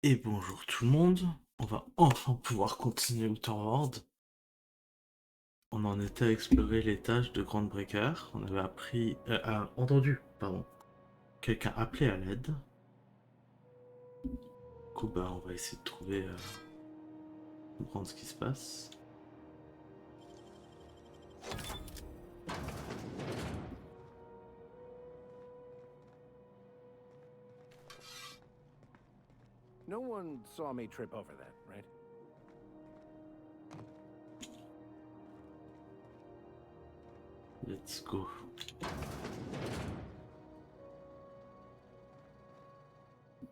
Et bonjour tout le monde, on va enfin pouvoir continuer Outerworld. On en était à explorer l'étage de Grand Breaker, on avait entendu, quelqu'un appeler à l'aide. Du coup on va essayer de comprendre ce qui se passe. No one saw me trip over that, right? Let's go. On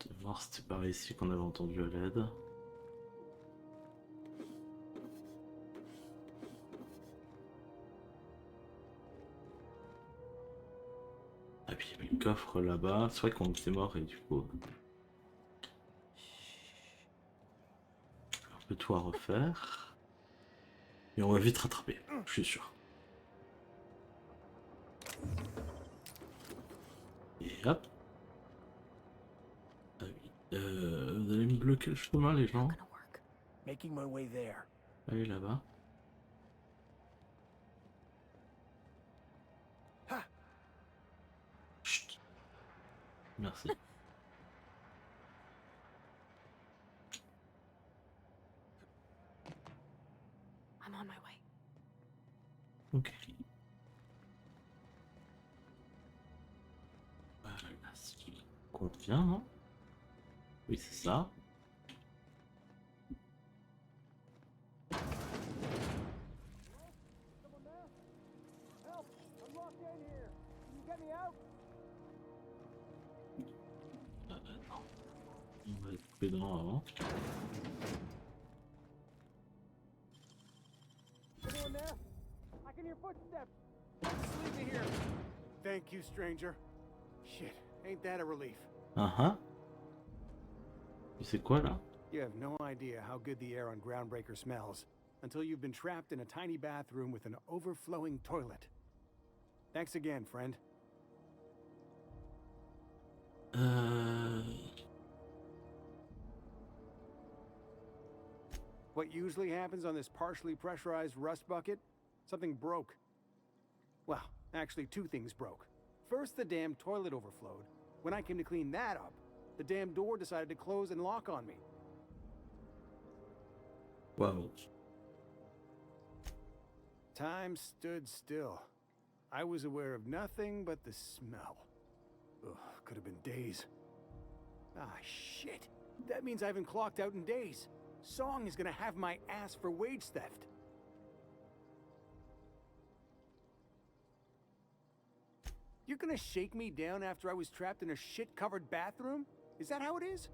va voir si c'était par ici qu'on avait entendu à l'aide. Ah puis il y avait le coffre là-bas, c'est vrai qu'on était mort et du coup... Un peu tout à refaire. Et on va vite rattraper, je suis sûr. Et hop. Ah oui. Vous allez me bloquer le chemin les gens. Making my way there. Allez là-bas. Ha! Chut. Merci. I'm on my way. Ok. Voilà, ce qui convient, non? Oui, c'est ça. Non. On va être prudent avant. Anyone there? I can hear footsteps. Just leave me here. Thank you, stranger. Shit, ain't that a relief? Uh-huh. Tu sais quoi là? You have no idea how good the air on Groundbreaker smells until you've been trapped in a tiny bathroom with an overflowing toilet. Thanks again, friend. What usually happens on this partially pressurized rust bucket? Something broke. Well, actually two things broke. First, the damn toilet overflowed. When I came to clean that up, the damn door decided to close and lock on me. Wow. Time stood still. I was aware of nothing but the smell. Ugh, could have been days. Ah, shit. That means I haven't clocked out in days. Song is gonna have my ass for wage theft. You're gonna shake me down after I was trapped in a shit-covered bathroom? Is that how it is?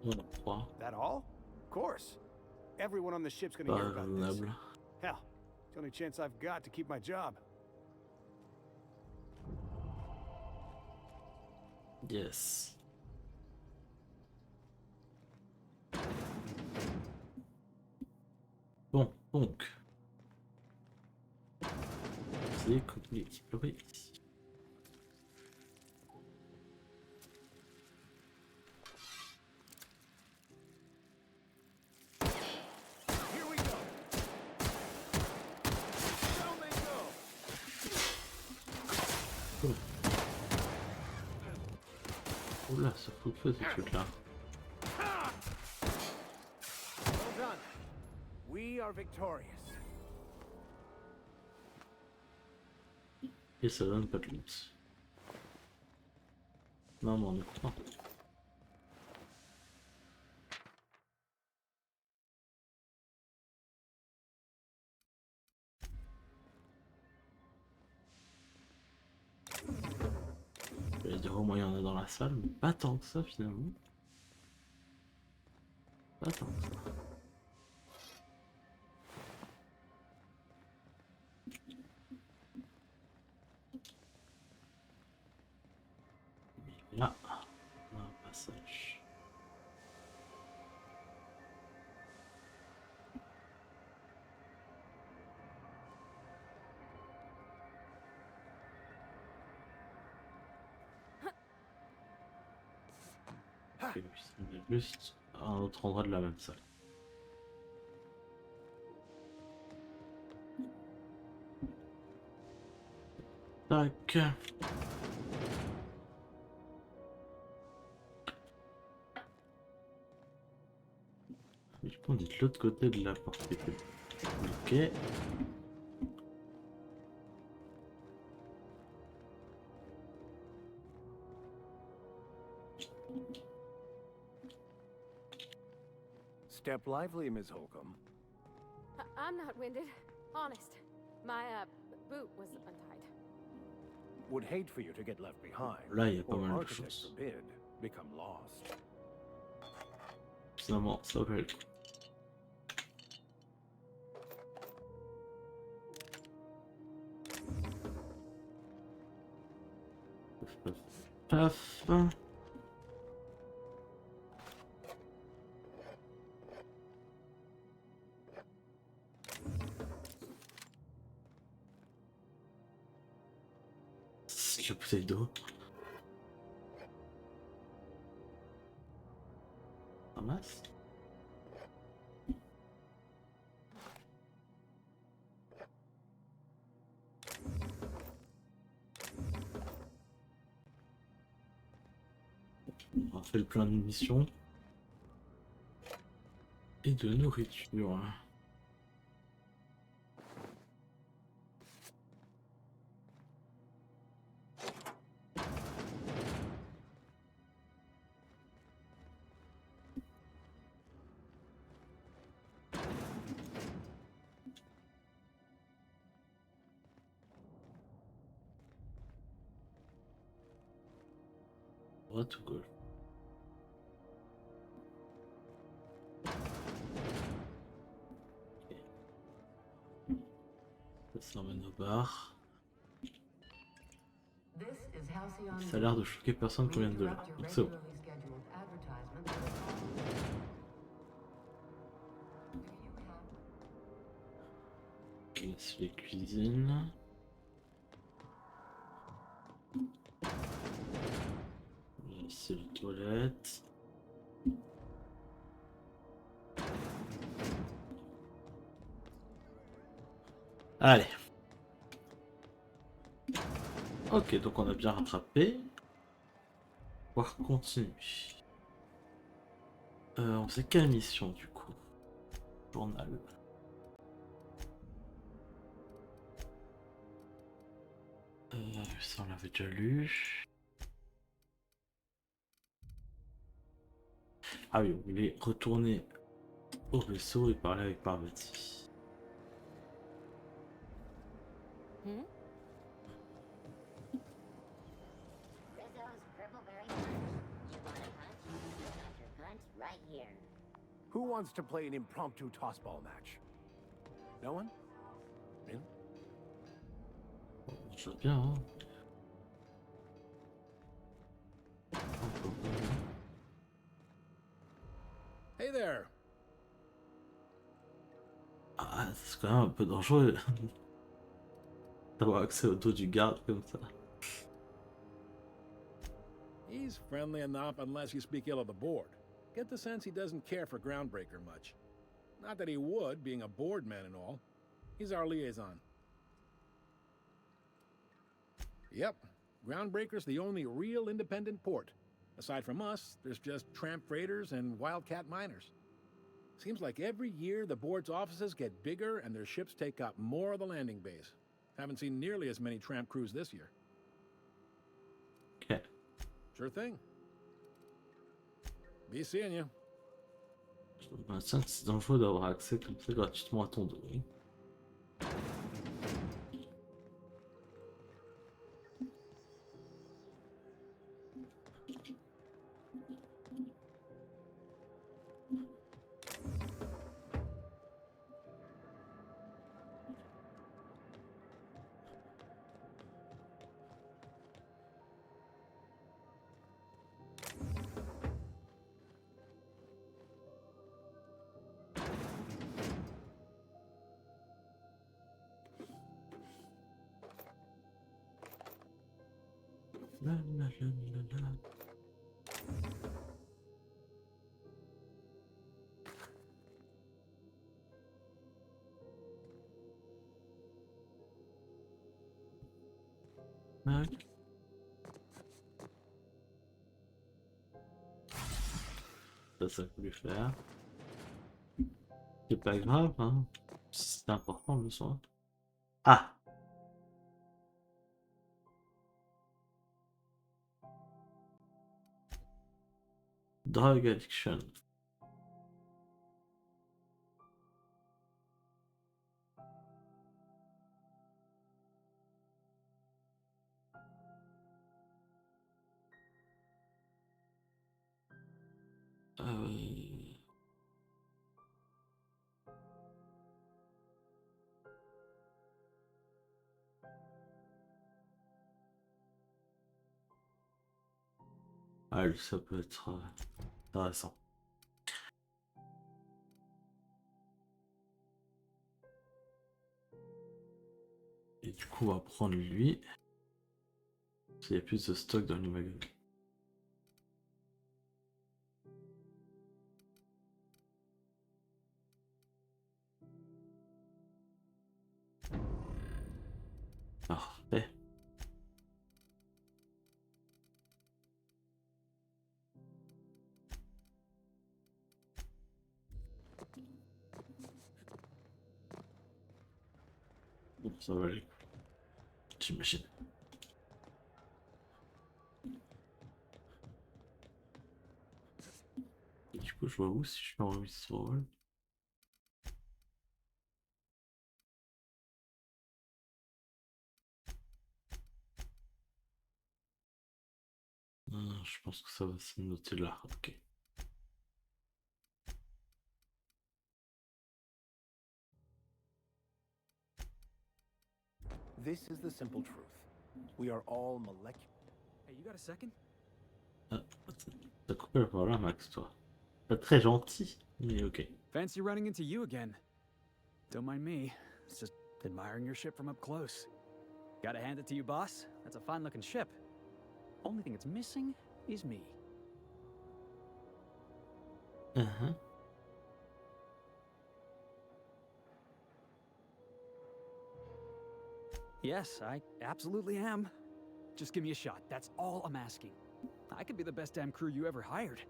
On croit. That all? Of course. Everyone on the ship's gonna Pas hear about this. raisonnable. Hell, it's the only chance I've got to keep my job. Yes. Bon, donc. C'est comme explorer ici. Here we go. Down they go. Oh. Oula, ça fout le feu ce truc là. Well done. We are victorious. Et ça donne pas de loot. Non, mais on est content. Je vais dire au moins il y en a dans la salle, mais pas tant que ça finalement. Pas tant que ça. passage. Ok, on est juste à un autre endroit de la même salle. Tac. Du coup, on est de l'autre côté de la porte. Ok. Step lively, Miss Holcomb. I'm not winded. Honest. My, boot was untied. Would hate for you to get left behind. Là, il y a pas Or mal de architect choses. forbid, become lost. Finalement, ça va le coup. Paf, paf. C'est la bouteille d'eau. Ramasse. On a fait le plein de munitions. Et de nourriture. Droite ou gauche? Ça emmène au bar. Ça a l'air de choquer personne qu'on vienne de là. Donc c'est bon. Ok, c'est les cuisines. C'est les toilettes. Allez. Ok, donc on a bien rattrapé. On va continuer. On faisait quelle mission du coup? Journal. Ça on l'avait déjà lu. Ah oui, on voulait retourner au vaisseau et parler avec Parvati. Hmm? Who wants to play an impromptu tossball match? No one? Really? Je veux bien, hein. Hey there. Ah, c'est quand même un peu dangereux d'avoir accès au dos du garde comme ça. He's friendly enough unless you speak ill of the board. Get the sense he doesn't care for Groundbreaker much. Not that he would, being a board man and all. He's our liaison. Yep, Groundbreaker's the only real independent port. Aside from us, there's just tramp freighters and wildcat miners. Seems like every year the board's offices get bigger and their ships take up more of the landing base. Haven't seen nearly as many tramp crews this year. Ok. Sure thing. Be seeing you. Bah, tiens, c'est dangereux d'avoir accès comme ça gratuitement à ton dos. Oui. La, la, la, la, la. Tac. Ça peut lui faire. C'est pas grave, hein. C'est important le soin. Ah! Drug addiction. Euh... Ah, ça peut être intéressant. Et du coup, on va prendre lui. S'il y a plus de stock dans les magasins. Parfait. Bon, ça va aller. J'imagine. Et du coup, je vois où si je fais un withdrawal. Je pense que ça va se noter là. Ok. This is the simple truth. We are all molecular. Hey, you got a second? Ah, t'as coupé la parole à Max, toi. Pas très gentil, mais ok. Fancy running into you again. Don't mind me. It's just admiring your ship from up close. Gotta hand it to you, boss. That's a fine-looking ship. Only thing it's missing is me. Uh-huh. Yes, I absolutely am. Just give me a shot. That's all I'm asking. I could be the best damn crew you ever hired.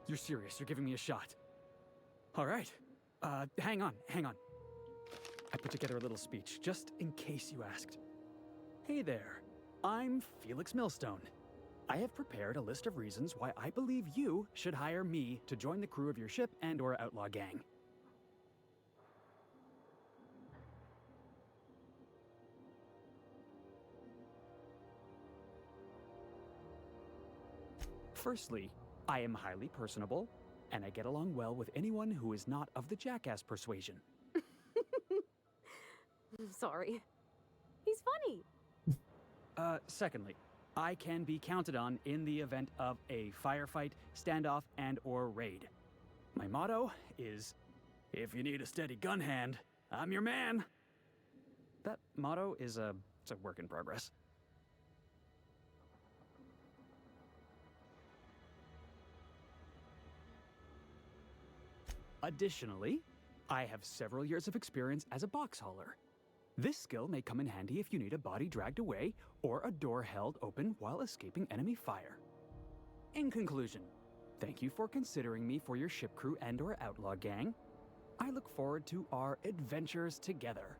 You're serious. You're giving me a shot. All right. Hang on. I put together a little speech, just in case you asked. Hey there. I'm Felix Millstone. I have prepared a list of reasons why I believe you should hire me to join the crew of your ship and/or outlaw gang. Firstly, I am highly personable, and I get along well with anyone who is not of the jackass persuasion. Sorry. He's funny. Secondly, I can be counted on in the event of a firefight, standoff, and/or raid. My motto is, if you need a steady gun hand, I'm your man. That motto is it's a work in progress. Additionally, I have several years of experience as a box hauler. This skill may come in handy if you need a body dragged away or a door held open while escaping enemy fire. In conclusion, thank you for considering me for your ship crew and/or outlaw gang. I look forward to our adventures together.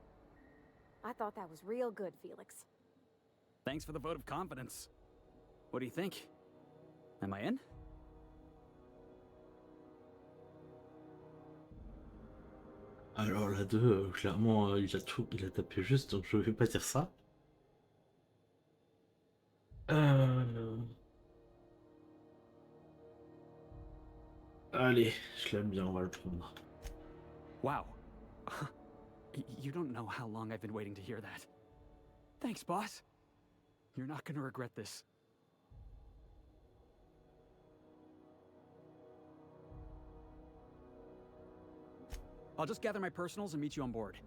I thought that was real good, Felix. Thanks for the vote of confidence. What do you think? Am I in? Alors la 2, clairement, il a tapé juste, donc je vais pas dire ça. Allez, je l'aime bien, on va le prendre. Wow. You don't know how long I've been waiting to hear that. Thanks, boss. You're not gonna regret this. I'll just gather my personals and meet you on board.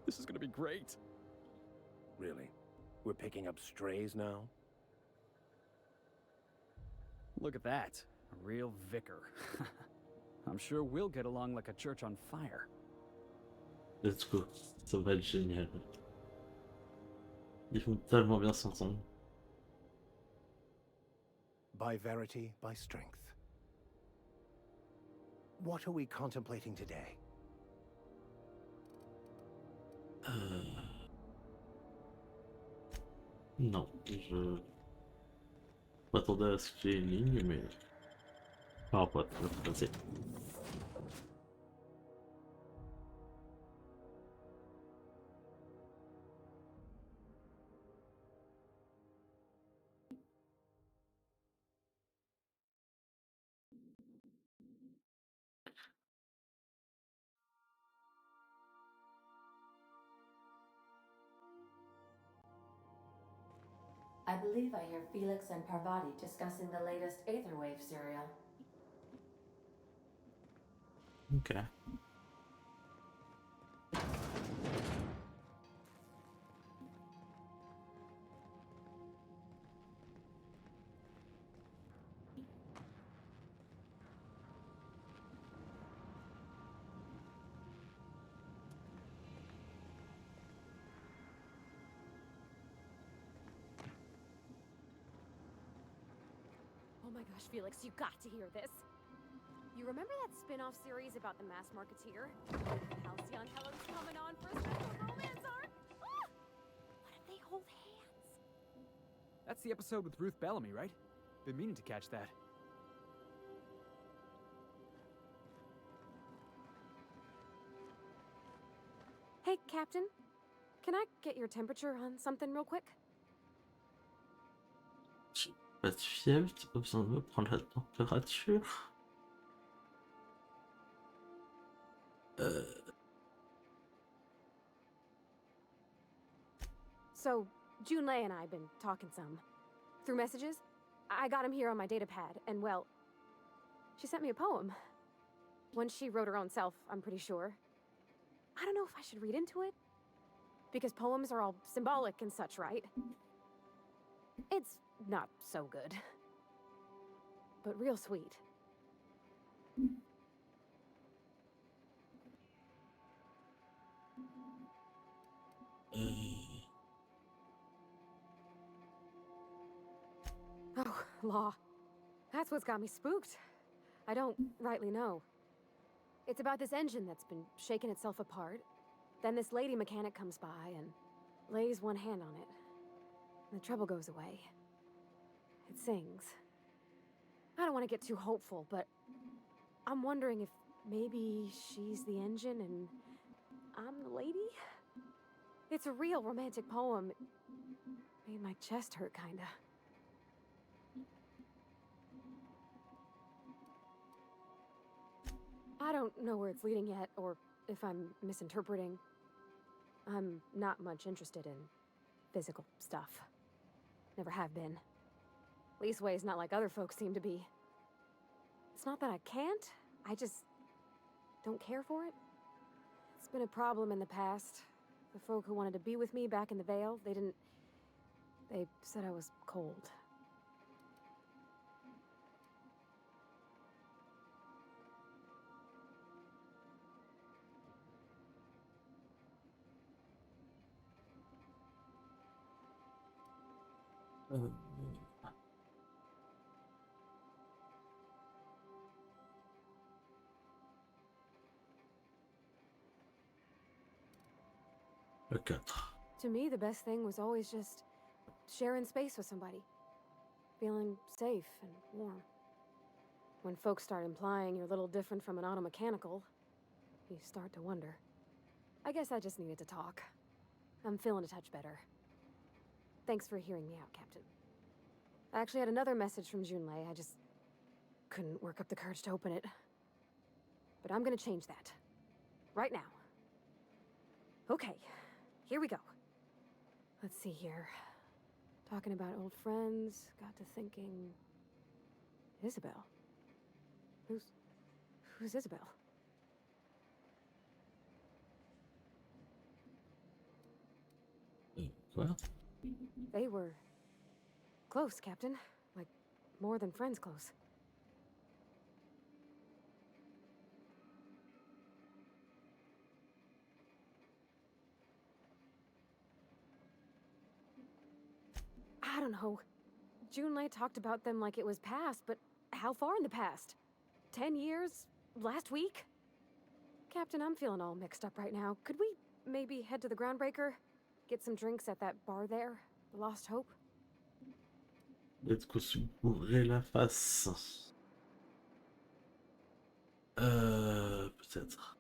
This is gonna be great. Really? We're picking up strays now? Look at that. A real vicar. I'm sure we'll get along like a church on fire. Let's go. Ça va être génial. Ils vont tellement bien s'entendre. By verity, by strength. What are we contemplating today? Non, je m'attendais à ce qu'il y ait une ligne, mais... Ah, pas très facile. I believe I hear Felix and Parvati discussing the latest Aetherwave serial. Ok. Oh my gosh, Felix, you got to hear this. You remember that spin-off series about the mass marketeer? Halcyon Helen's coming on for a special romance arc? Ah! What if they hold hands? That's the episode with Ruth Bellamy, right? Been meaning to catch that. Hey, Captain. Can I get your temperature on something real quick? J'ai pas de fièvre, t'as pas besoin de me prendre la température. So, Junlei and I have been talking some. Through messages. I got him here on my datapad, and well... She sent me a poem. One she wrote her own self, I'm pretty sure. I don't know if I should read into it. Because poems are all symbolic and such, right? It's not so good. But real sweet. Oh, law. That's what's got me spooked. I don't rightly know. It's about this engine that's been shaking itself apart. Then this lady mechanic comes by and lays one hand on it. And the trouble goes away. It sings. I don't want to get too hopeful, but I'm wondering if maybe she's the engine and I'm the lady? It's a real romantic poem. Made my chest hurt, kinda. I don't know where it's leading yet, or if I'm misinterpreting. I'm not much interested in physical stuff. Never have been. Leastways not like other folks seem to be. It's not that I can't, I just don't care for it. It's been a problem in the past. The folk who wanted to be with me back in the Vale, they said I was cold. Le 4. To me, the best thing was always just sharing space with somebody. Feeling safe and warm. When folks start implying you're a little different from an automechanical, you start to wonder. I guess I just needed to talk. I'm feeling a touch better. Thanks for hearing me out, Captain. I actually had another message from Junlei. I just couldn't work up the courage to open it. But I'm gonna change that. Right now. Okay, here we go. Let's see here. Talking about old friends, got to thinking... Isabel? Who's Isabel? Quoi? They were... close, Captain. Like, more than friends close. I don't know. June and I talked about them like it was past, but how far in the past? 10 years? Last week? Captain, I'm feeling all mixed up right now. Could we maybe head to the Groundbreaker? Get some drinks at that bar there? The Lost Hope? Peut-être qu'on se bourrait la face. Peut-être.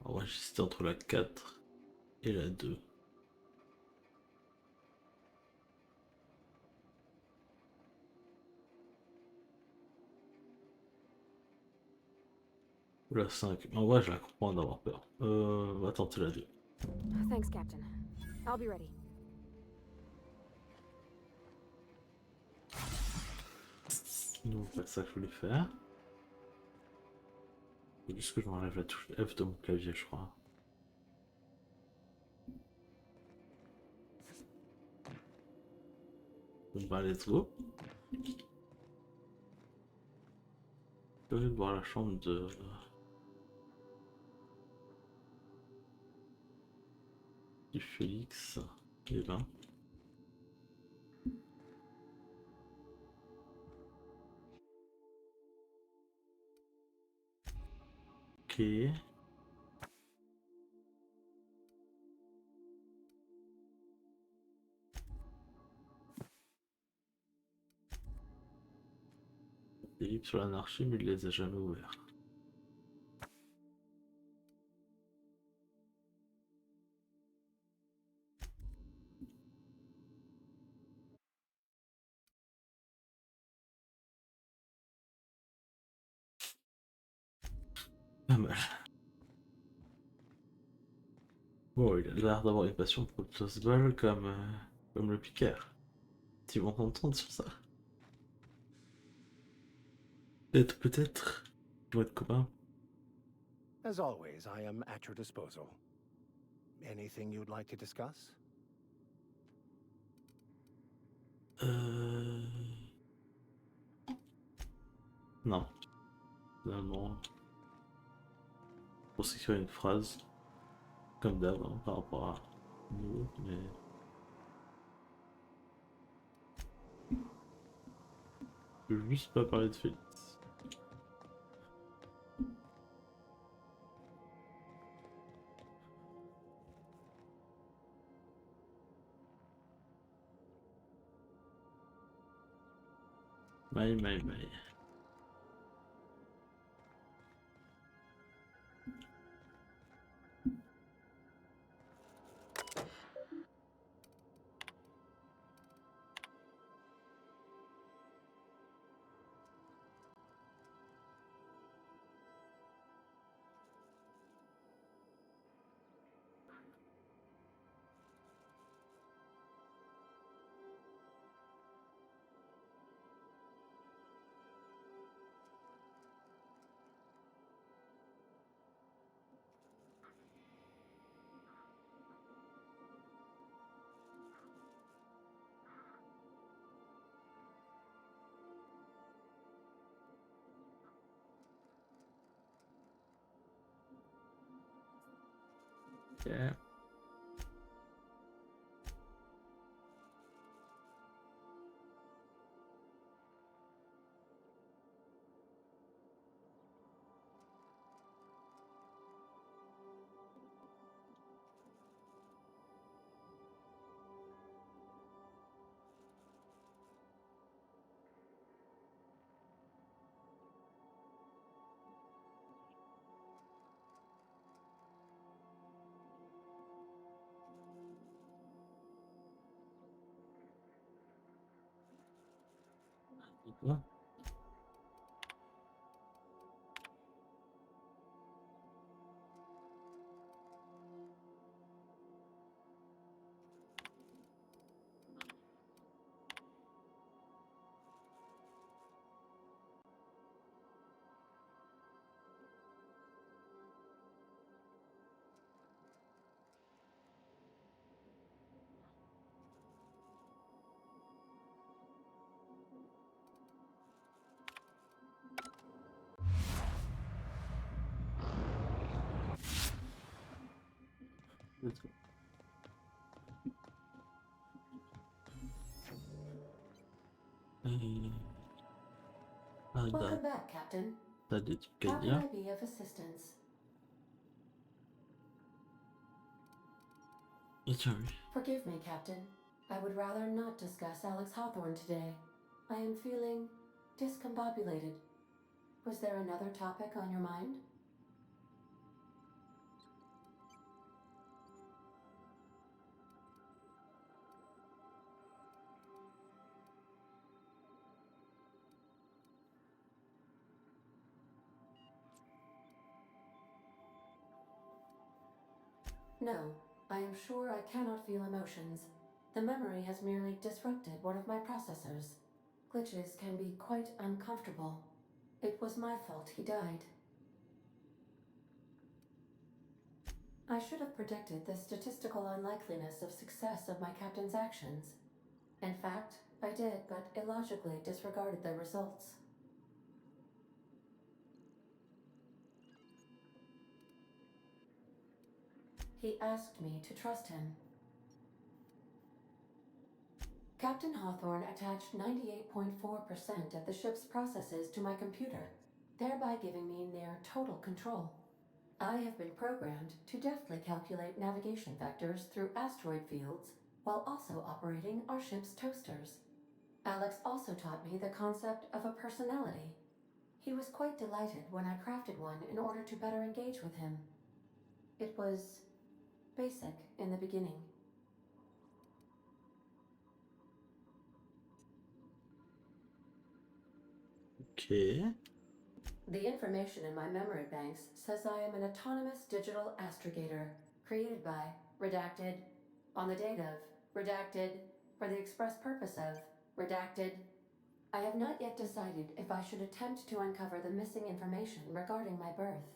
On va j'hésitais entre la 4 et la 2. Ou la 5. En vrai, je la comprends d'avoir peur. On va tenter la 2. Thanks, Captain. I'll be ready. Non, pas ça que je voulais faire. C'est juste que je m'enlève la touche F de mon clavier, je crois. Bon bah, let's go. Je vais voir la chambre de... du Félix. Et ben. Ok. Des livres sur l'anarchie, mais il les a jamais ouverts. Pas mal. Bon, il a l'air d'avoir une passion pour le toast-ball comme le Picard. Tu vas t'entendre sur ça. Peut-être. Ils vont être copains. As always, I am at your disposal. Anything you'd like to discuss? Non. Finalement. Pour s'écrire une phrase. Comme d'hab, hein, par rapport à nous, mais. Je veux juste pas parler de Félix. Maï. Yeah. Bon. Let's go. Welcome back, Captain. T'as des trucs à How can dire? I be of assistance? Et oui. Forgive me, Captain. I would rather not discuss Alex Hawthorne today. I am feeling discombobulated. Was there another topic on your mind? No, I am sure I cannot feel emotions. The memory has merely disrupted one of my processors. Glitches can be quite uncomfortable. It was my fault he died. I should have predicted the statistical unlikeliness of success of my captain's actions. In fact, I did, but illogically disregarded the results. He asked me to trust him. Captain Hawthorne attached 98.4% of the ship's processes to my computer, thereby giving me near total control. I have been programmed to deftly calculate navigation vectors through asteroid fields while also operating our ship's toasters. Alex also taught me the concept of a personality. He was quite delighted when I crafted one in order to better engage with him. It was basic in the beginning. Ok. The information in my memory banks says I am an autonomous digital astrogator, created by, redacted, on the date of, redacted, for the express purpose of, redacted. I have not yet decided if I should attempt to uncover the missing information regarding my birth.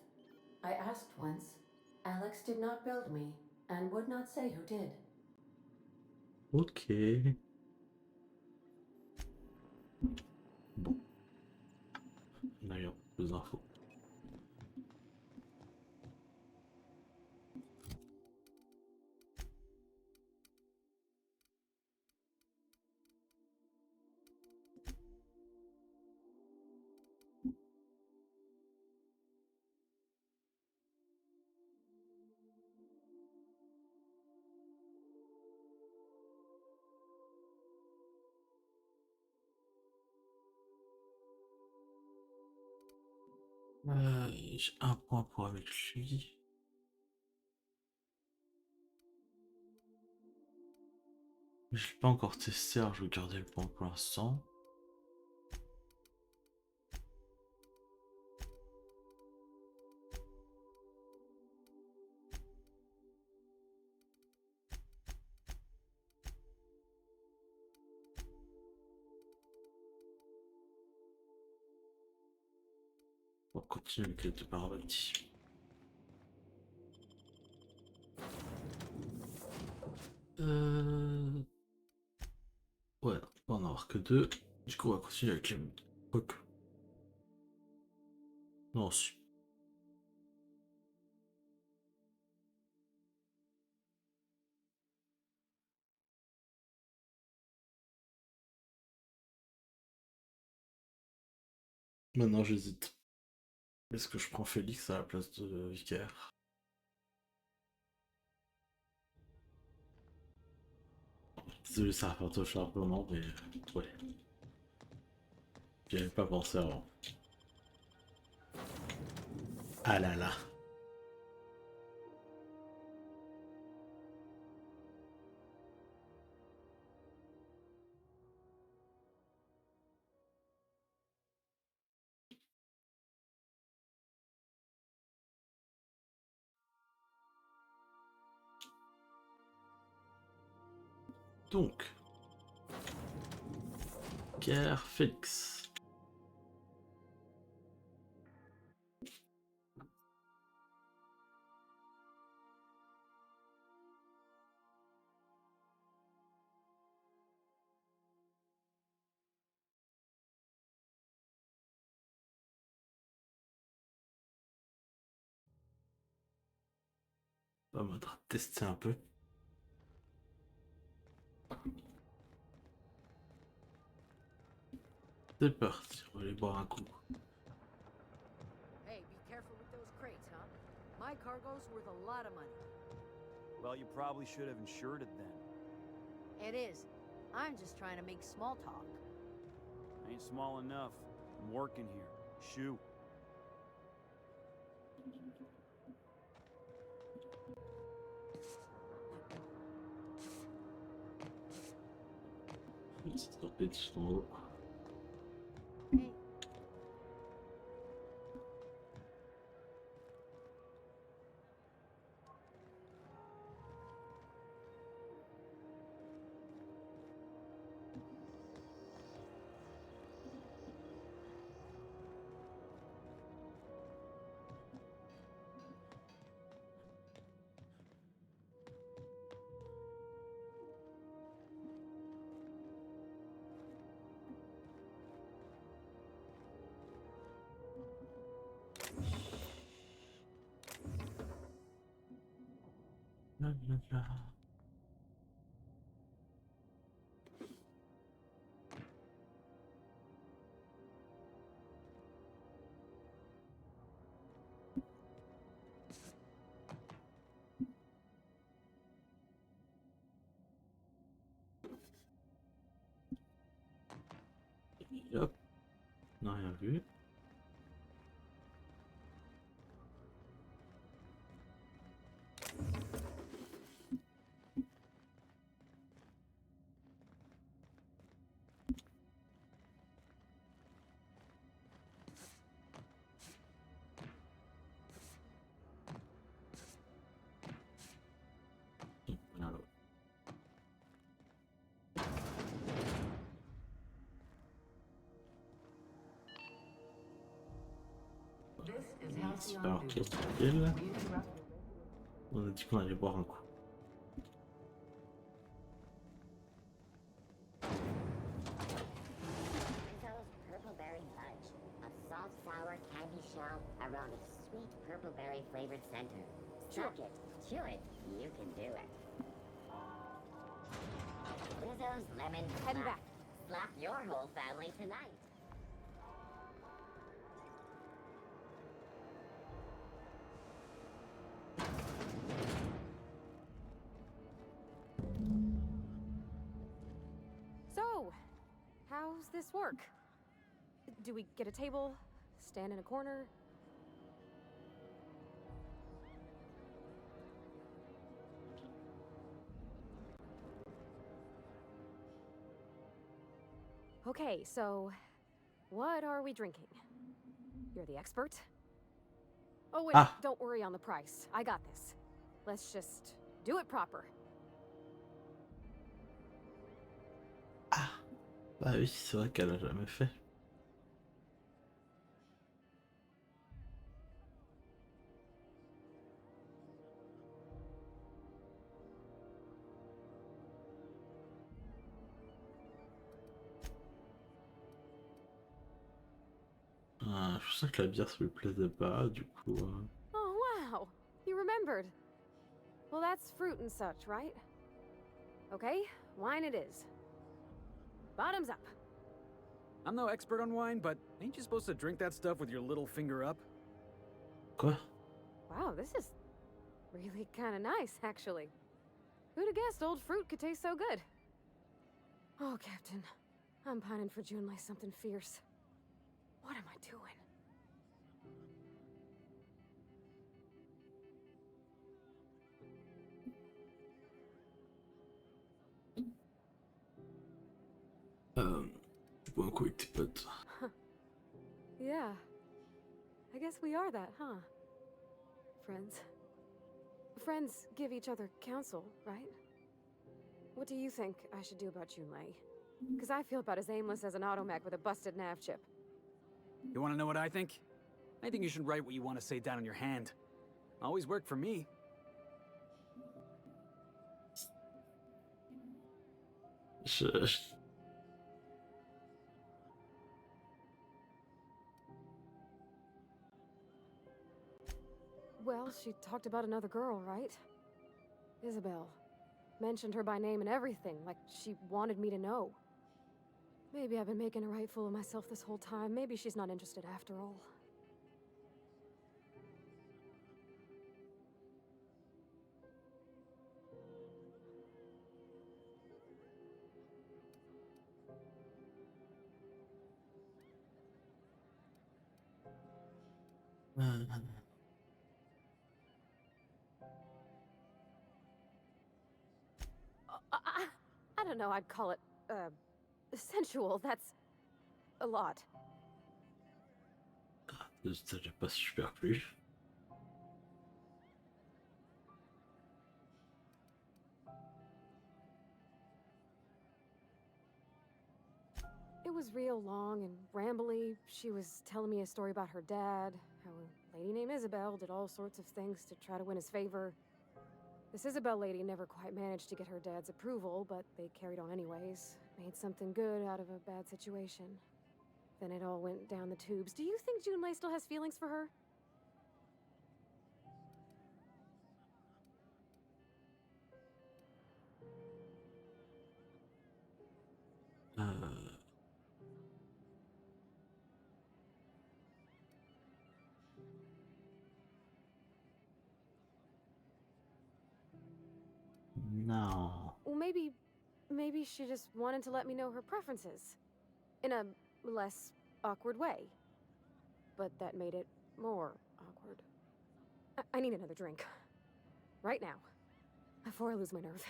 I asked once. Alex did not build me, and would not say who did. Ok. Bon. On a eu un peu plus d'infos. J'ai un point pour avec lui. Je l'ai pas encore testé, alors je vais garder le point pour l'instant. On continue avec les deux paramètres. Ouais, on va en avoir que deux. Du coup, on va continuer avec les... Quoique. Non, si. Maintenant, j'hésite. Est-ce que je prends Félix à la place de Vicaire? Désolé, ça va faire trop charbonnement, mais ouais. J'y avais pas pensé avant. Ah là là. Donc, guerre Félix. On va tester un peu. C'est parti, on va aller boire un coup. Hey, be careful with those crates, huh? My cargo's worth a lot of money. Well, you probably should have insured it then. It is. I'm just trying to make small talk. Ain't small enough. I'm working here. Shoo. C'est tombé dessus en haut. Hey, La, la, la. Et hop, on n'a rien vu. Alors, c'est pas ok, tranquille. On a dit qu'on allait boire un coup. Rizzo's Purple Berry Fudge, a soft sour candy shell around a sweet purple berry flavored center. Suck it, chew it, you can do it. Rizzo's Lemon Heading Slap. back. Slap your whole family tonight. So, how's this work? Do we get a table? Stand in a corner? Okay, so what are we drinking? You're the expert? Oh, wait, Ah. don't worry on the price. I got this. Let's just do it proper. Ah, bah oui, c'est vrai qu'elle a jamais fait. Ah, je sais que la bière ça lui plaisait pas, du coup. Oh, wow! You remembered. Well, that's fruit and such, right? Okay, wine it is. Bottoms up. I'm no expert on wine, but ain't you supposed to drink that stuff with your little finger up? Quoi? Wow, this is really kind of nice, actually. Who'd have guessed old fruit could taste so good? Oh, Captain. I'm pining for June like something fierce. What am I doing? Tu bois un coup avec tes potes. Yeah. I guess we are that, huh? Friends. Friends give each other counsel, right? What do you think I should do about Junlei? Because I feel about as aimless as an automech with a busted nav chip. You want to know what I think? I think you should write what you want to say down on your hand. Always worked for me. Well, she talked about another girl, right? Isabel. Mentioned her by name and everything, like she wanted me to know. Maybe I've been making a right fool of myself this whole time. Maybe she's not interested after all. I don't know, I'd call it, sensual. That's a lot. Ça n'a pas super plu. It was real long and rambly. She was telling me a story about her dad, how a lady named Isabel did all sorts of things to try to win his favor. This Isabel lady never quite managed to get her dad's approval, but they carried on anyways. Made something good out of a bad situation. Then it all went down the tubes. Do you think Junlei still has feelings for her? No. Well, maybe she just wanted to let me know her preferences. In a less awkward way. But that made it more awkward. I need another drink. Right now. Before I lose my nerve.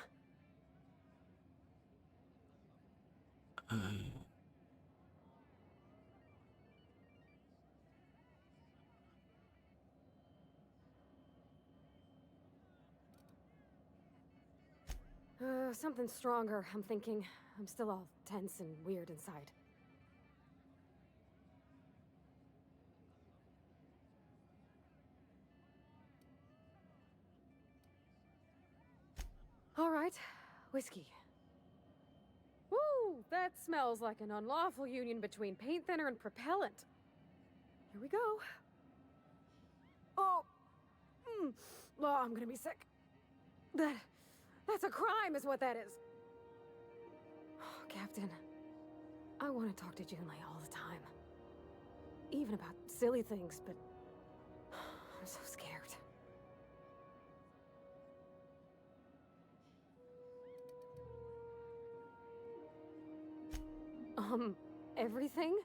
Something stronger, I'm thinking. I'm still all tense and weird inside. All right, whiskey. Woo! That smells like an unlawful union between paint thinner and propellant. Here we go. Oh! Oh, I'm gonna be sick. That's a crime is what that is. Oh, Captain, I want to talk to Junlei all the time. Even about silly things, but I'm so scared. Everything?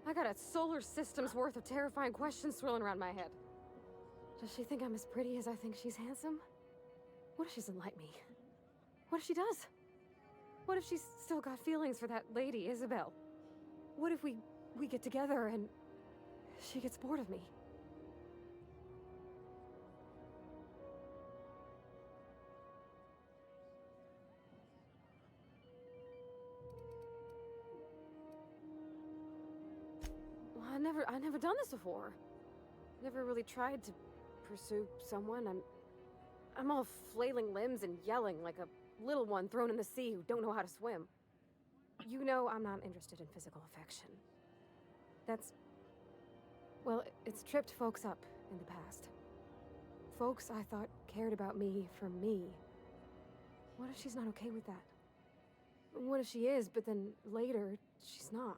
I got a solar system's worth of terrifying questions swirling around my head. Does she think I'm as pretty as I think she's handsome? What if she doesn't like me? What if she does? What if she's still got feelings for that lady, Isabel? What if we get together and she gets bored of me? Well, I've never done this before. Never really tried to pursue someone. I'm all flailing limbs and yelling like a little one thrown in the sea who don't know how to swim. You know I'm not interested in physical affection. Well, it's tripped folks up in the past. Folks I thought cared about me for me. What if she's not okay with that? What if she is, but then later, she's not?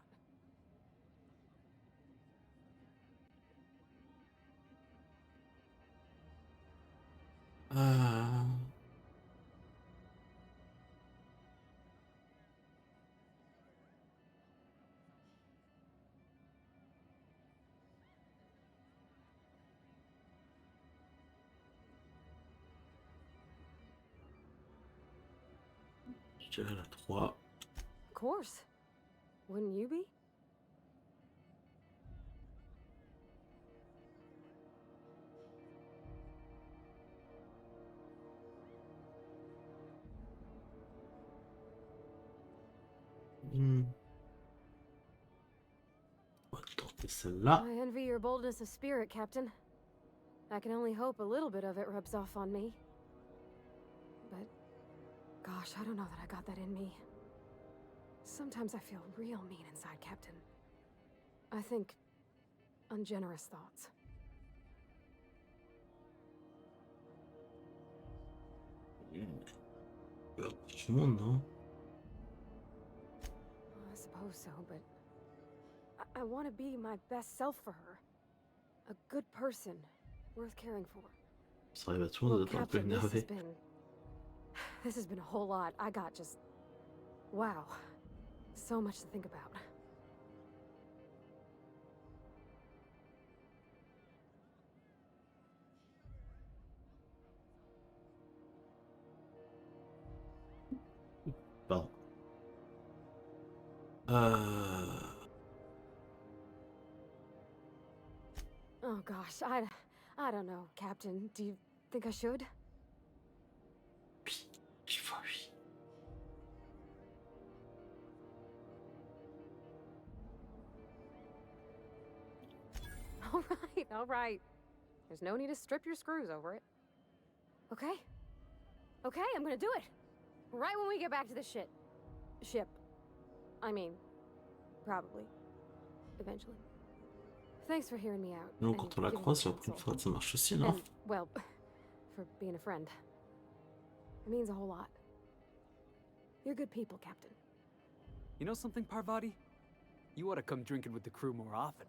Je dirais la 3. Of course. Wouldn't you be? On va tenter celle-là. I envy your boldness of spirit, Captain. I can only hope a little bit of it rubs off on me. But, gosh, I don't know that I got that in me. Sometimes I feel real mean inside, Captain. I think ungenerous thoughts. Tout le monde, non? I suppose so, but I want to be my best self for her. A good person, worth caring for. Ça arrive à tout le monde d'être un peu Captain, énervé. this has been a whole lot. I got just... Wow. So much to think about. Pardon. Oh gosh, I don't know, Captain. Do you think I should? Oui. All right. There's no need to strip your screws over it. Okay? Okay, I'm gonna do it. Right when we get back to the ship. I mean, probably. Eventually. Thanks for hearing me out. Non, and quand on la giving me croise, il va counsel. que ça marche aussi, non? And, well, for being a friend. It means a whole lot. You're good people, Captain. You know something, Parvati? You ought to come drinking with the crew more often.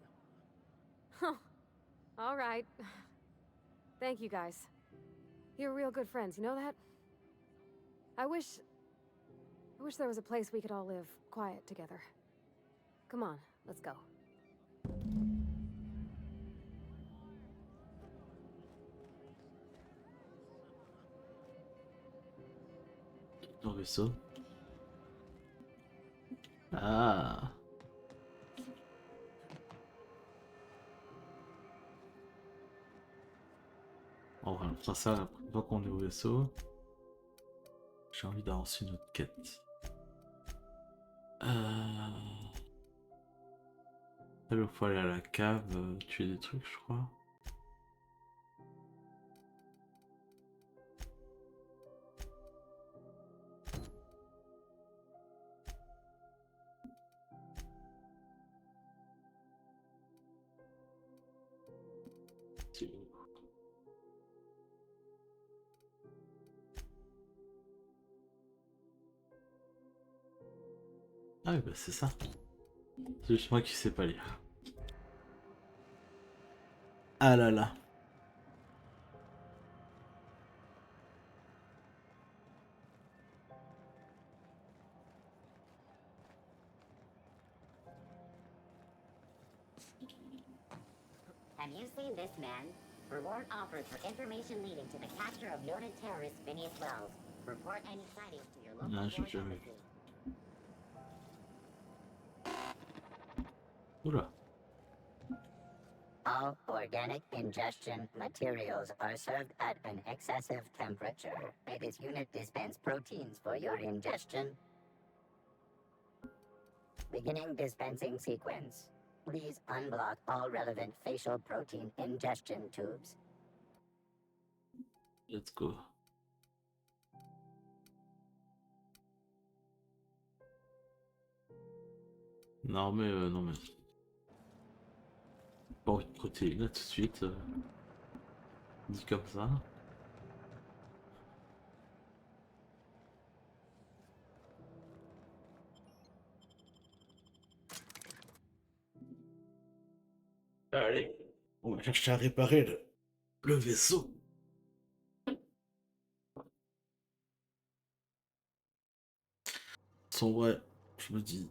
Huh. All right. Thank you, guys. You're real good friends, you know that? I wish there was a place we could all live quiet together. Come on, let's go. Dans le vaisseau. Ah. On va faire ça la première fois qu'on est au vaisseau. J'ai envie d'avancer une autre quête. Il faut aller à la cave, tuer des trucs, je crois. Ah oui, bah c'est ça. C'est juste moi qui sais pas lire. Ah là là. Have you seen this man? Reward offered for information leading to the capture of noted terrorist Phineas Wells. Report any sightings to your local Non, j'ai board jamais vu. offices. Oula. All organic ingestion materials are served at an excessive temperature. May this unit dispense proteins for your ingestion. Beginning dispensing sequence. Please unblock all relevant facial protein ingestion tubes. Let's go. Non mais pas envie de protéines là tout de suite. Dit comme ça. Allez, on va chercher à réparer le vaisseau. Sans vrai, je me dis,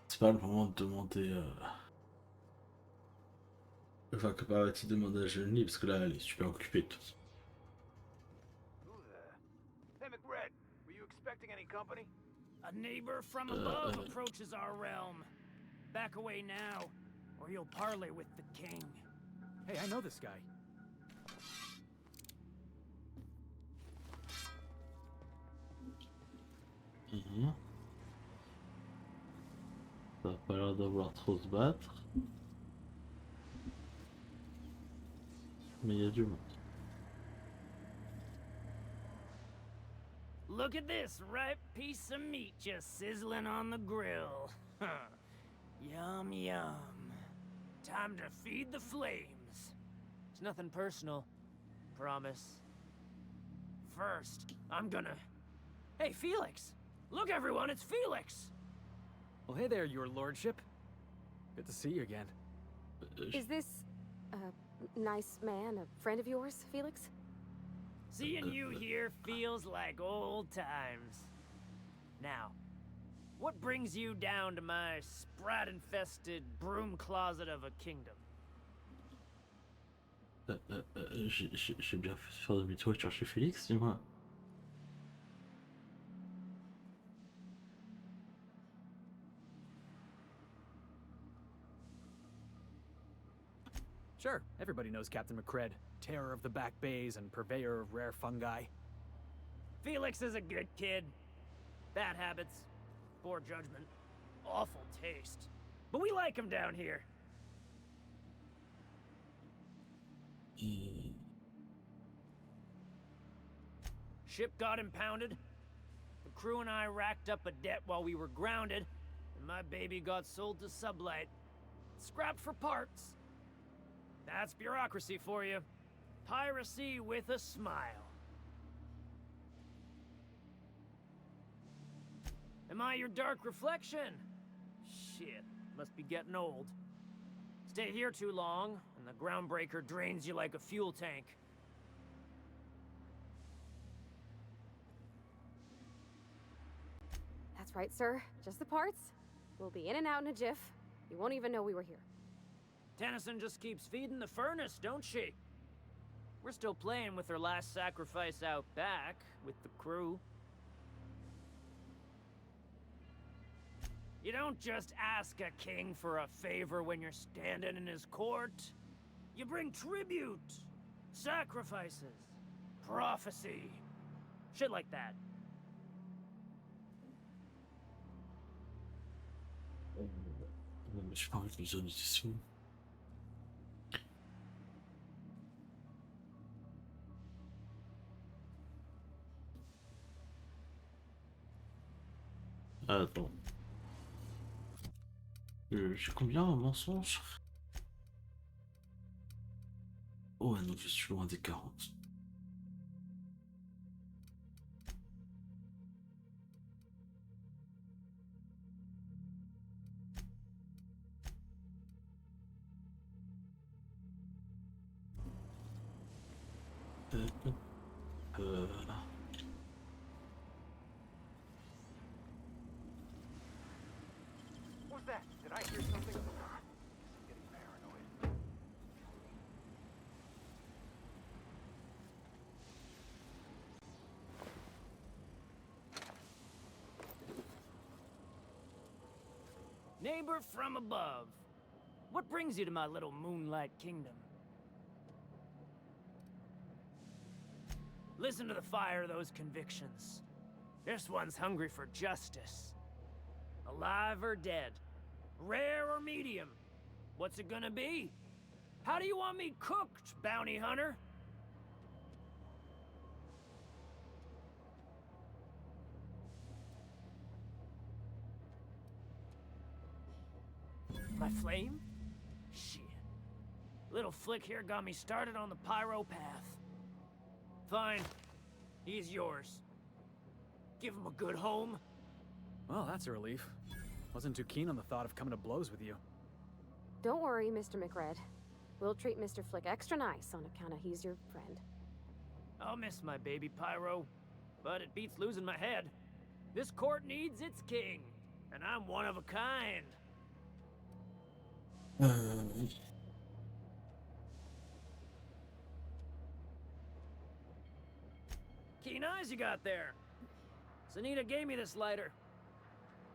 c'est pas le moment de demander. Enfin, que Parvati demande à Johnny, parce que là, elle est super occupée de tout ça. Hey, McRed, were you expecting any company? A neighbor from above approaches our realm. Back away now, or you'll parley with the king. Hey, I know this guy. Ça a pas l'air de vouloir trop se battre. Mais il y a du monde. Look at this ripe piece of meat just sizzling on the grill. Yum, yum. Time to feed the flames. It's nothing personal. Promise. First, I'm gonna... Hey, Felix! Look, everyone, it's Felix! Well, hey there, your lordship. Good to see you again. Is this a nice man, a friend of yours, Felix? Seeing you here feels like old times. Now, what brings you down to my sprat-infested broom closet of a kingdom? J'ai bien fait de faire demi-tour et chercher Félix, dis-moi. Sure, everybody knows Captain McCred, terror of the back bays and purveyor of rare fungi. Felix is a good kid. Bad habits, poor judgment, awful taste. But we like him down here. Ship got impounded. The crew and I racked up a debt while we were grounded, and my baby got sold to Sublight. Scrapped for parts. That's bureaucracy for you. Piracy with a smile. Am I your dark reflection? Shit, must be getting old. Stay here too long, and the groundbreaker drains you like a fuel tank. That's right, sir. Just the parts. We'll be in and out in a jiff. You won't even know we were here. Tennyson just keeps feeding the furnace, don't she? We're still playing with her last sacrifice out back, with the crew. You don't just ask a king for a favor when you're standing in his court. You bring tribute, sacrifices, prophecy, shit like that. J'ai pas envie de me donner des sous. Attends. J'ai combien en mensonge? Oh non, je suis loin des 40. What's that? Did I hear something? I'm getting paranoid. Neighbor from above. What brings you to my little moonlight kingdom? Listen to the fire of those convictions. This one's hungry for justice. Alive or dead? Rare or medium? What's it gonna be? How do you want me cooked, bounty hunter? My flame? Shit. Little flick here got me started on the pyro path. Fine. He's yours. Give him a good home. Well, that's a relief. Wasn't too keen on the thought of coming to blows with you. Don't worry, Mr. McRed. We'll treat Mr. Flick extra nice on account of he's your friend. I'll miss my baby Pyro, but it beats losing my head. This court needs its king, and I'm one of a kind. Keen eyes you got there. Sunita gave me this lighter.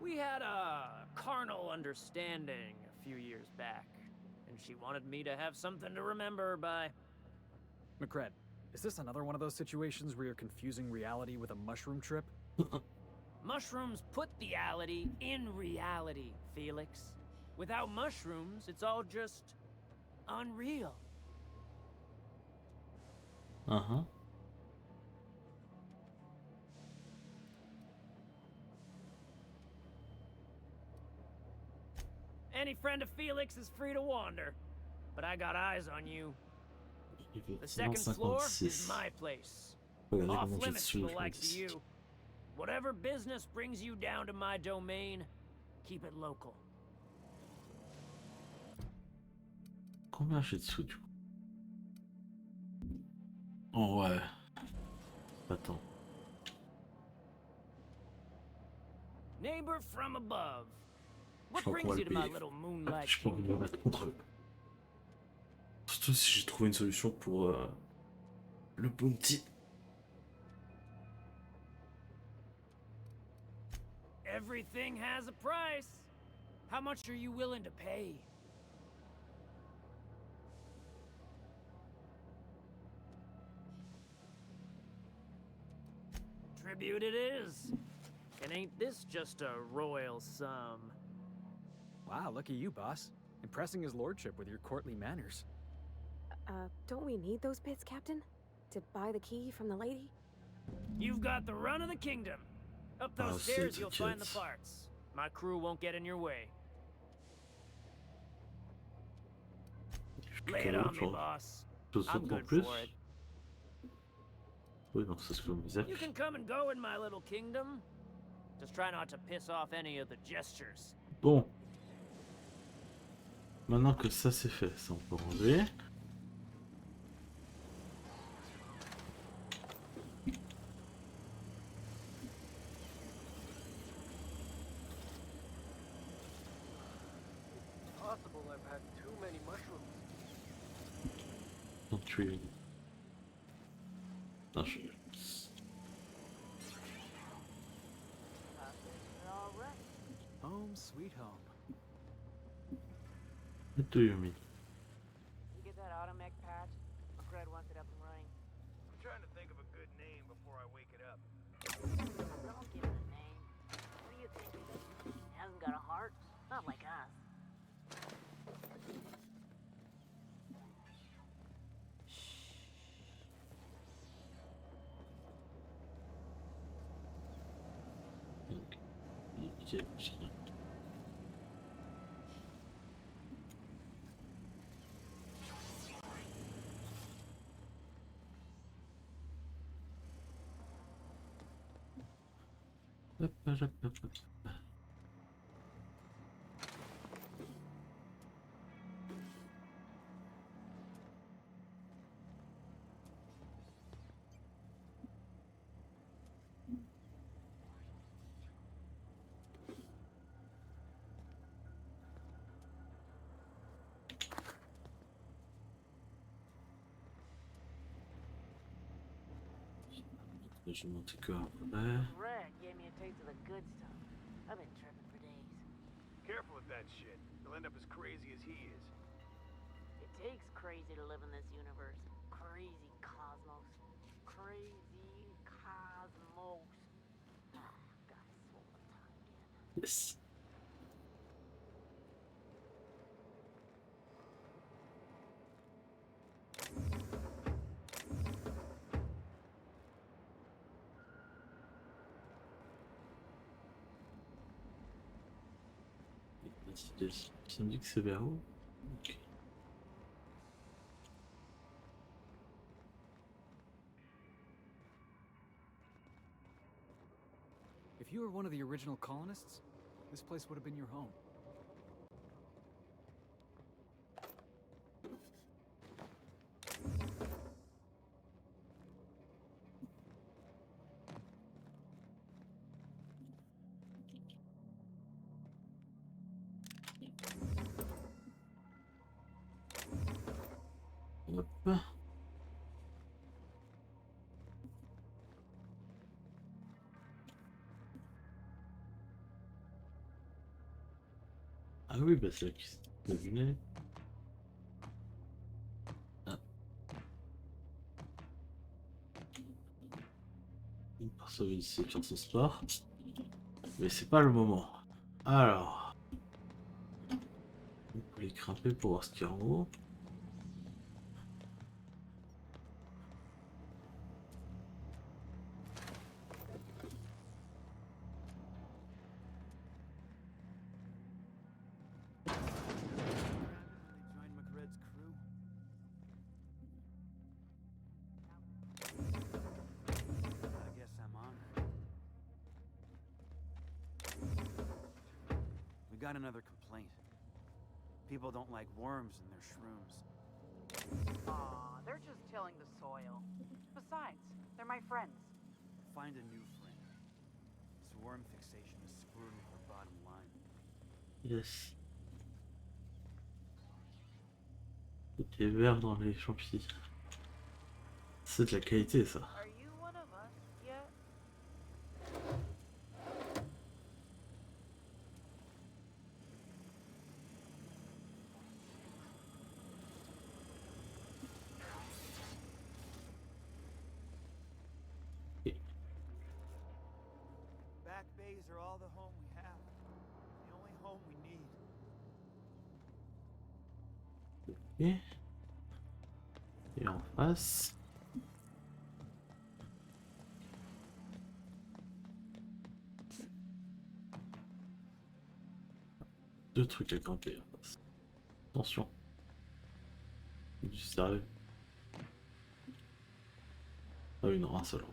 We had a carnal understanding a few years back, and she wanted me to have something to remember her by. McCred, is this another one of those situations where you're confusing reality with a mushroom trip? Mushrooms put theality in reality, Felix. Without mushrooms, it's all just unreal. Uh-huh. Any friend of Felix is free to wander, but I got eyes on you. The second floor is my place. Regardez Off comment j'ai limits to dessus, the je me likes of dis. you. Whatever business brings you down to my domain, keep it local. Combien j'ai de sous du coup? Oh ouais. Attends. Neighbor from above. Je What crois qu'on brings va you le to my payer. little moonlight Je peux me kingdom? mettre contre eux. Surtout si j'ai trouvé une solution pour le bounty. Everything has a price. How much are you willing to pay? Tribute it is. And ain't this just a royal sum? Wow, look at you, boss. Impressing his lordship with your courtly manners. Don't we need those bits, Captain? To buy the key from the lady? You've got the run of the kingdom. Up those Oh, stairs, c'est you'll find the t'inquiète. parts. My crew won't get in your way. Lay it on me, boss. I'm good for it. Oui, non, c'est ce que je me disais. You can come and go in my little kingdom. Just try not to piss off any of the gestures. Bon. Maintenant que ça c'est fait, ça on peut enlever. Possible I've had too many mushrooms. Don't tuer. Non, je... Home sweet home. What do you mean? You get that automech patch? Fred wants it up and running. I'm trying to think of a good name before I wake it up. Don't give it a name. What do you think? He hasn't got a heart? Not like us. Je vais monter que après. Red gave me a taste of the good stuff. I've been tripping for days. Careful with that shit. You'll end up as crazy as he is. It takes crazy to live in this universe. Crazy cosmos. Crazy cosmos. Got a swollen tongue again. Yes. Ça me dit que c'est vers où? Ok. If you were one of the original colonists, this place would have been your home. Hop. Ah oui, bah c'est la cuisine. Devinez. Ah. Il part sauver ici, faire son sport. Mais c'est pas le moment. Alors, on peut les grimper pour voir ce qu'il y a en haut. Join McRed's crew. I guess I'm honored. We got another complaint. People don't like worms in their shrooms. Aw, they're just tilling the soil. Besides, they're my friends. Find a new friend. This worm fixation is screwing with our bottom line. Yes. Tout est vert dans les champis. C'est de la qualité ça. Are you one of us yet? Back bays are all the home we have. The only home we need. Et, et en face. Deux trucs à grimper en face. Attention. C'est du sérieux. Pas une race seulement.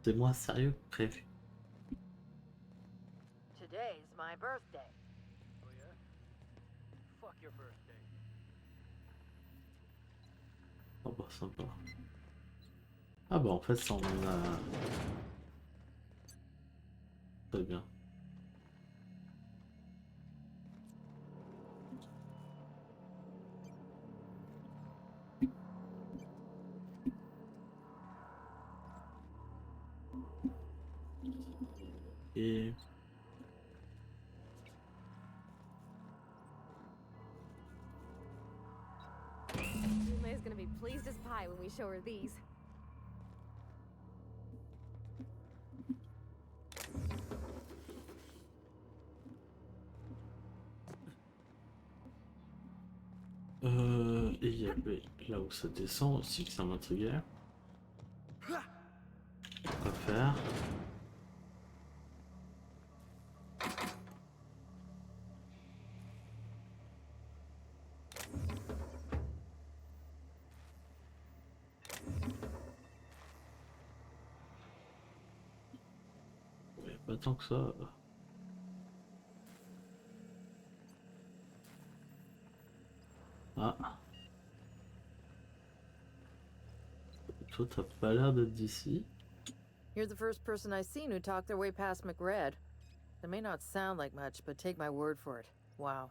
C'est moins sérieux que prévu. Today's my birthday. Oh yeah? Fuck your birthday. Oh bah sympa. Ah bah en fait ça on en a... Très bien. Et... Lay's gonna be pleased as pie when we show her these. Et il y avait là où ça descend aussi que ça m'intriguait. Quoi faire? Ouais, pas tant que ça. Ah. Toi, t'as pas l'air d'être d'ici. You're the first person I've seen who talked their way past McRed. It may not sound like much, but take my word for it. Wow.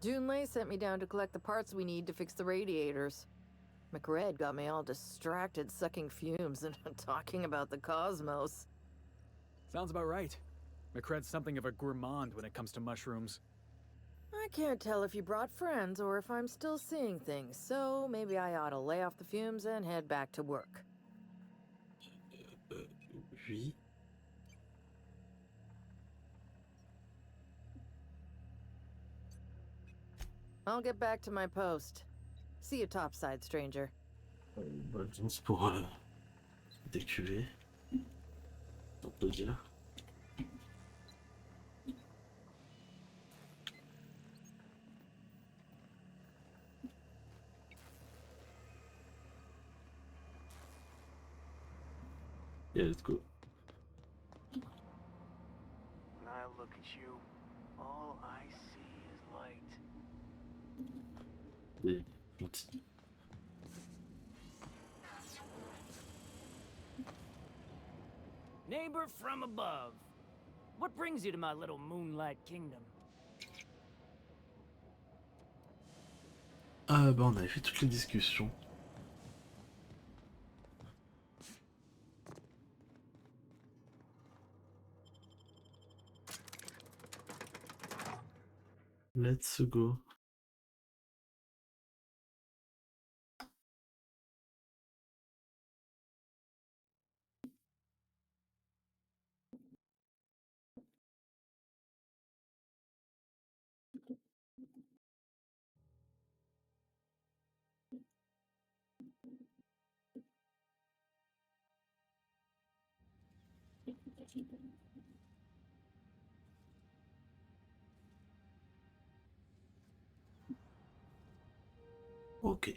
Junlei sent me down to collect the parts we need to fix the radiators. McRed got me all distracted sucking fumes and talking about the cosmos. Sounds about right. McRed's something of a gourmand when it comes to mushrooms. I can't tell if you brought friends or if I'm still seeing things, so maybe I ought to lay off the fumes and head back to work. Oui. I'll get back to my post. See you topside, stranger. Bonne chance pour décuver. On peut dire. Yeah, let's go. When I look at you, all I see is light. Et gentil. Neighbor from above. What brings you to my little moonlight kingdom? Ah bah on avait fait toutes les discussions. Let's go. Ok.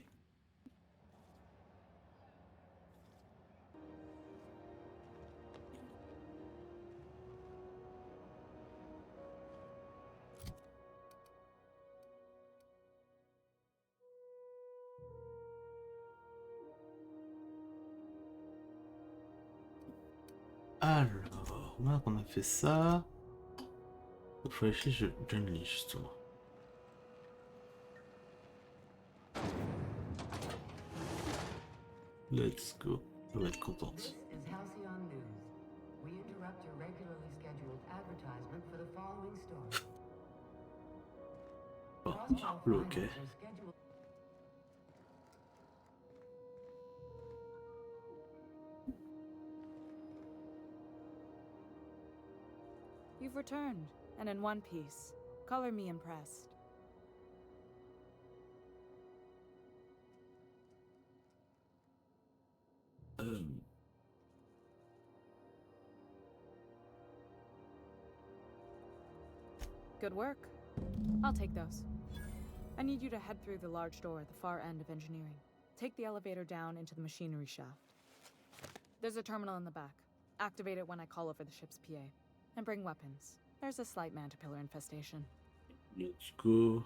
Alors, maintenant qu'on a fait ça, il faut aller chez John Lee justement. Let's go. Je vais être contente. This is Halcyon News. We interrupt your regularly scheduled advertisement for the following story. Oh, Crossball ok. finals are scheduled. You've returned, and in one piece. Color me impressed. Good work. I'll take those. I need you to head through the large door at the far end of engineering. Take the elevator down into the machinery shaft. There's a terminal in the back. Activate it when I call over the ship's PA. And bring weapons. There's a slight mantipillar infestation. Let's go.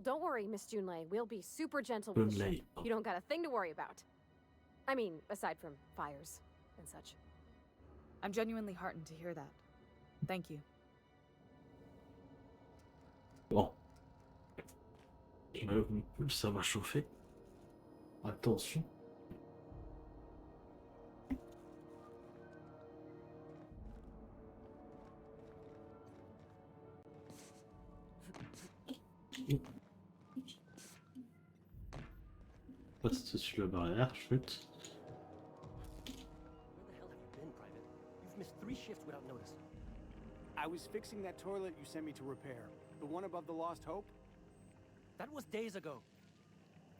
Don't worry, Miss Junlei. We'll be super gentle with the ship. You don't got a thing to worry about. I mean, aside from fires and such. I'm genuinely heartened to hear that. Thank you. Bon. Ça va chauffer. Attention. Passe dessus la barrière, chute. Where the hell have you been, Private? You've missed 3 shifts without notice. I was fixing that toilet you sent me to repair. The one above the Lost Hope. That was days ago.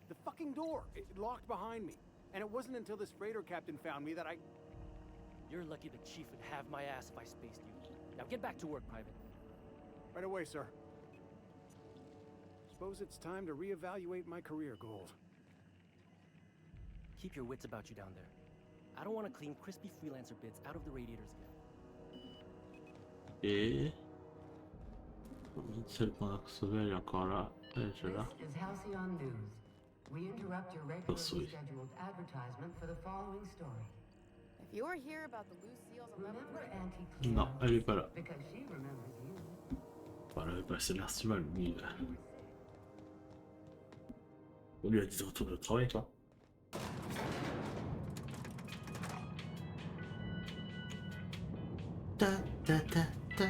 The fucking door. It locked behind me. And it wasn't until this freighter captain found me that I... You're lucky the chief would have my ass if I spaced you. Now get back to work, Private. Right away, sir. Suppose it's time to reevaluate my career goals. Keep your wits about you down there. I don't want to clean crispy freelancer bits out of the radiators again. Et... Celle qu'on a reçue, elle est encore là. Elle est déjà là. This is Halcyon News. We interrupt your regularly scheduled advertisement for the following story. If you were here about the loose seals, remember Auntie Non, elle est pas là. because she remembers you. Voilà, bah, c'est l'artimal, lui. On lui a dit de retourner au travail, toi. Ta ta ta ta.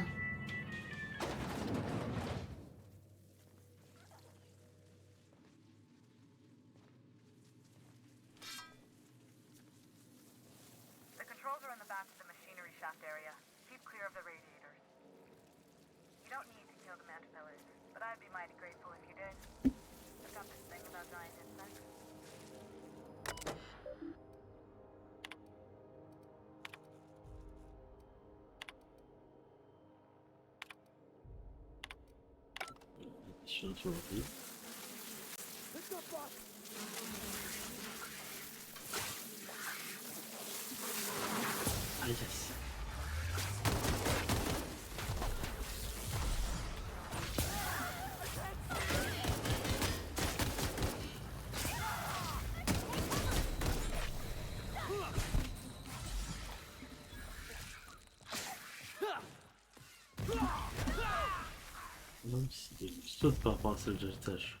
The controls are in the back of the machinery shaft area. Keep clear of the radiators. You don't need to kill the mantipillars, but I'd be mighty grateful if you did. I've got this thing about giant insects. Ah, yes. Même si il saute par rapport à celle de tâche.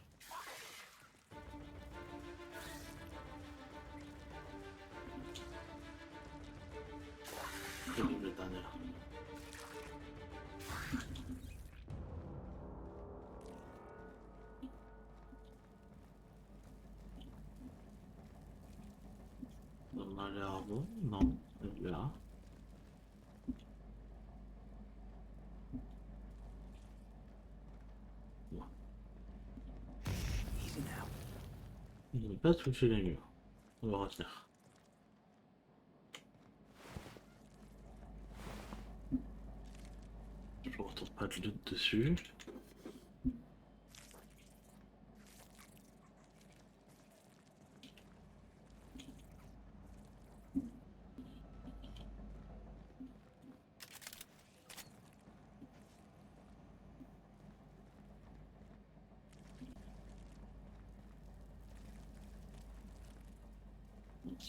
avant? Non, elle est là. Bon. Il ne pas toucher les murs. On va retenir. Je ne retourne pas de loot dessus.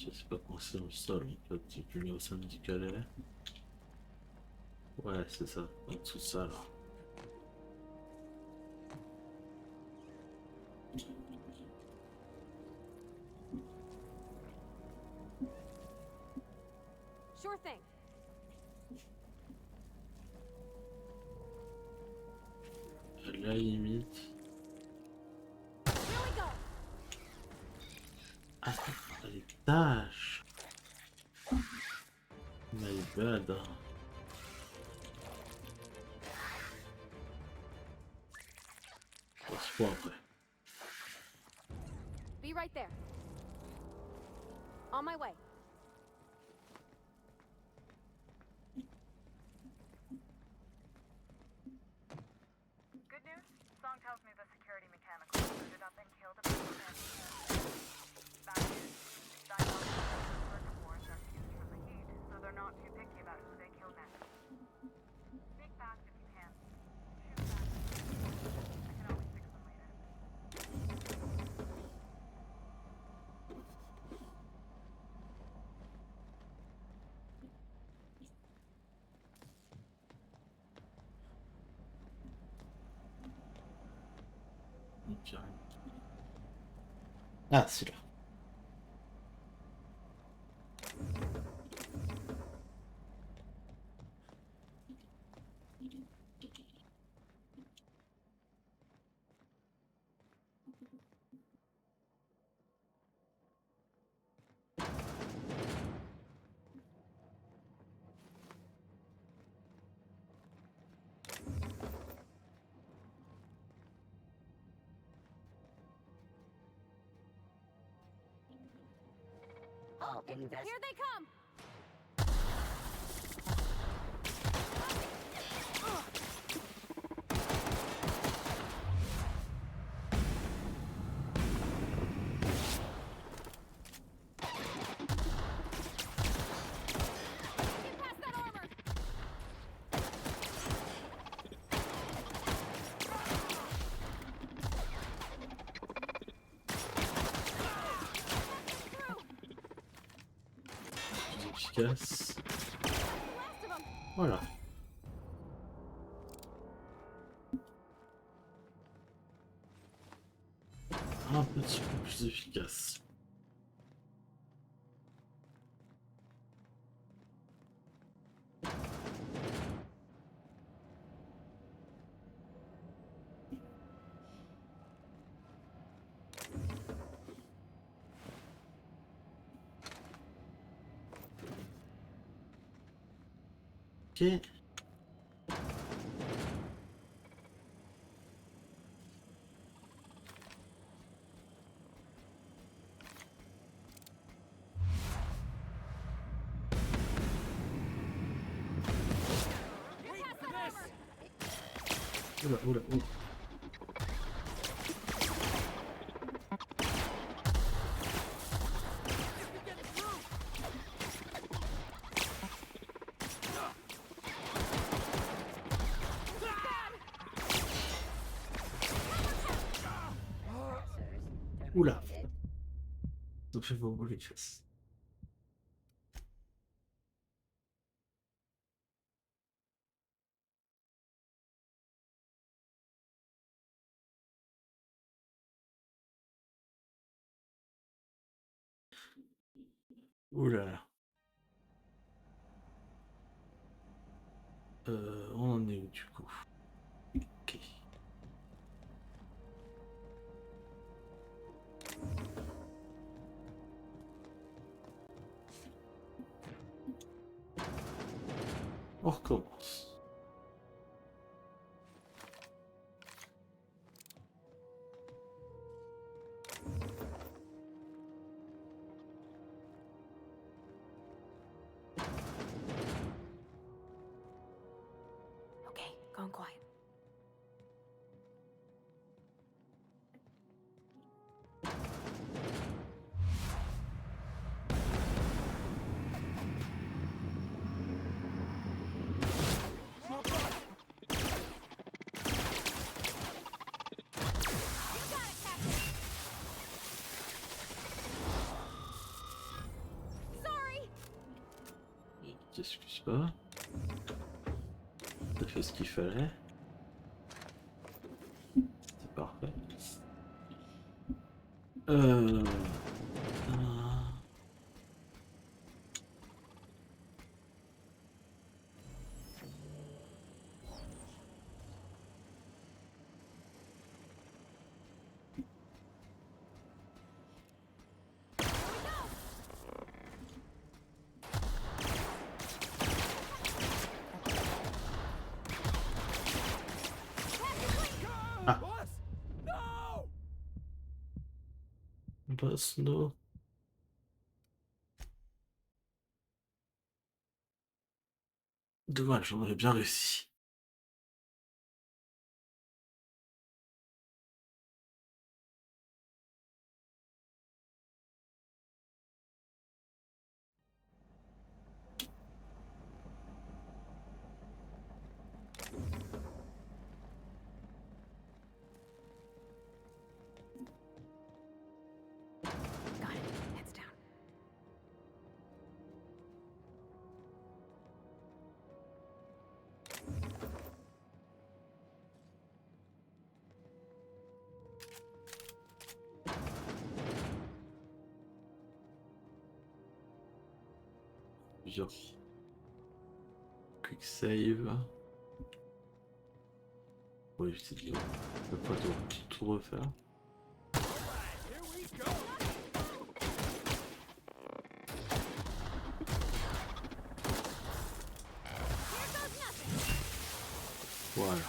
Je sais pas comment c'est dans le sol, en fait, c'est plus là où ça me dit qu'elle est. Ouais, c'est ça, en dessous de ça là. Sure thing. À la limite. Ah, les tâches. My bad. On se voit après. Be right there. On my way. Good news? Song tells me the security mechanic was booted up and killed about the man. Bad news. Diagnostic circuit boards are fused from the heat, so they're not too picky about who they kill next. Sneak past if you can. Shoot back. I can always fix them later. Ah, celui-là. In this Here they come! Get past that armor! Efficace. Voilà. Un petit peu plus efficace. Ok. Oula, oula, oula. Oula. Ça fait beaucoup les fesses. Oula. On en est où du coup? Ok. On recommence. Okay, going quiet. T'excuses pas. T'as fait ce qu'il fallait. C'est parfait. Ah. Boss, no. Dommage, on aurait bien réussi. Got it. Heads down. Plusieurs. Quick save. Oui, c'est bien. On va pas tout refaire. Voilà.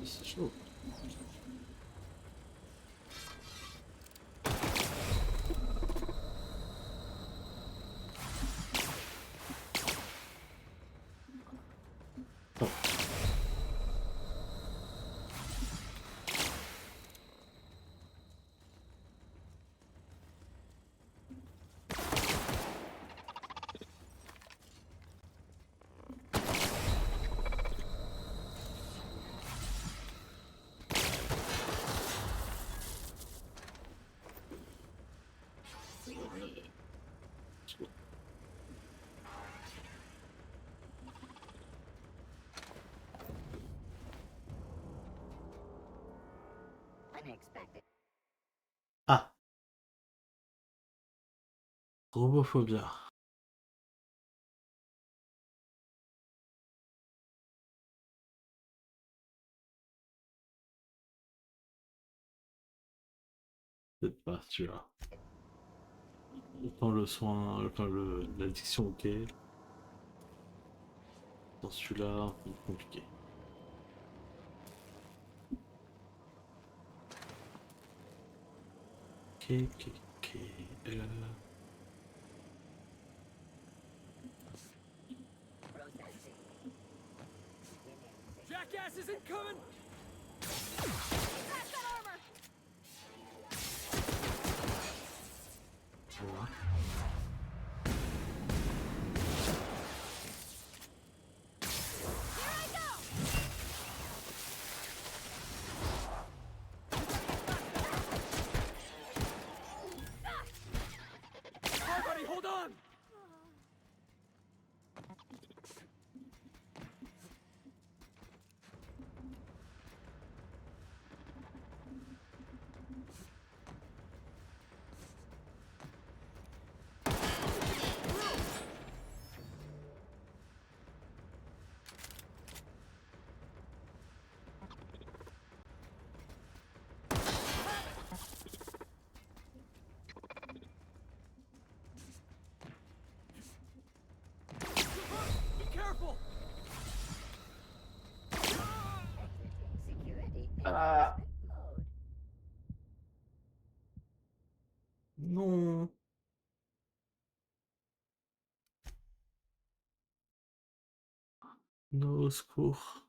C'est chaud. Oh. Unexpected. Ah. Robophobia. Peut-être pas celui-là. Autant le soin, enfin l'addiction, ok. Dans celui-là, un peu compliqué. Ok. Processing. coming! Crash that armor! Voilà. Here I go! Hi, buddy, hold on! Be careful! Security Ah. mode. Non. Non, au secours.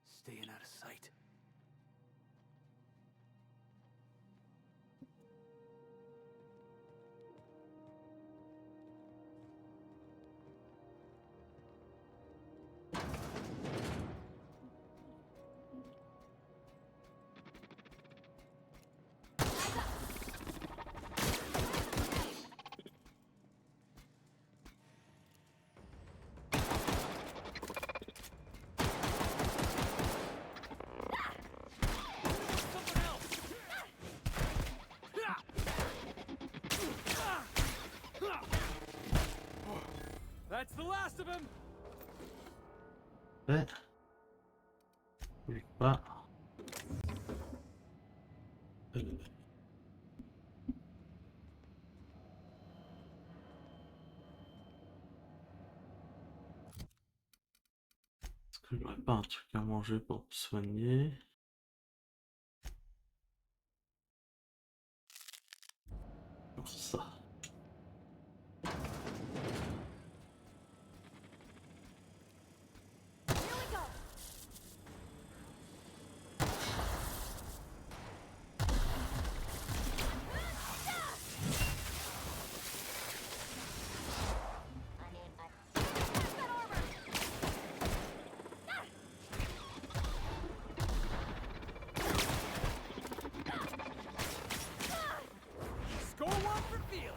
Staying out of sight. That's the last of him! Ouais. Oublie pas. Est-ce que j'aurais pas un truc à manger pour me soigner? Pour ça. Here we go! Score one for Felix!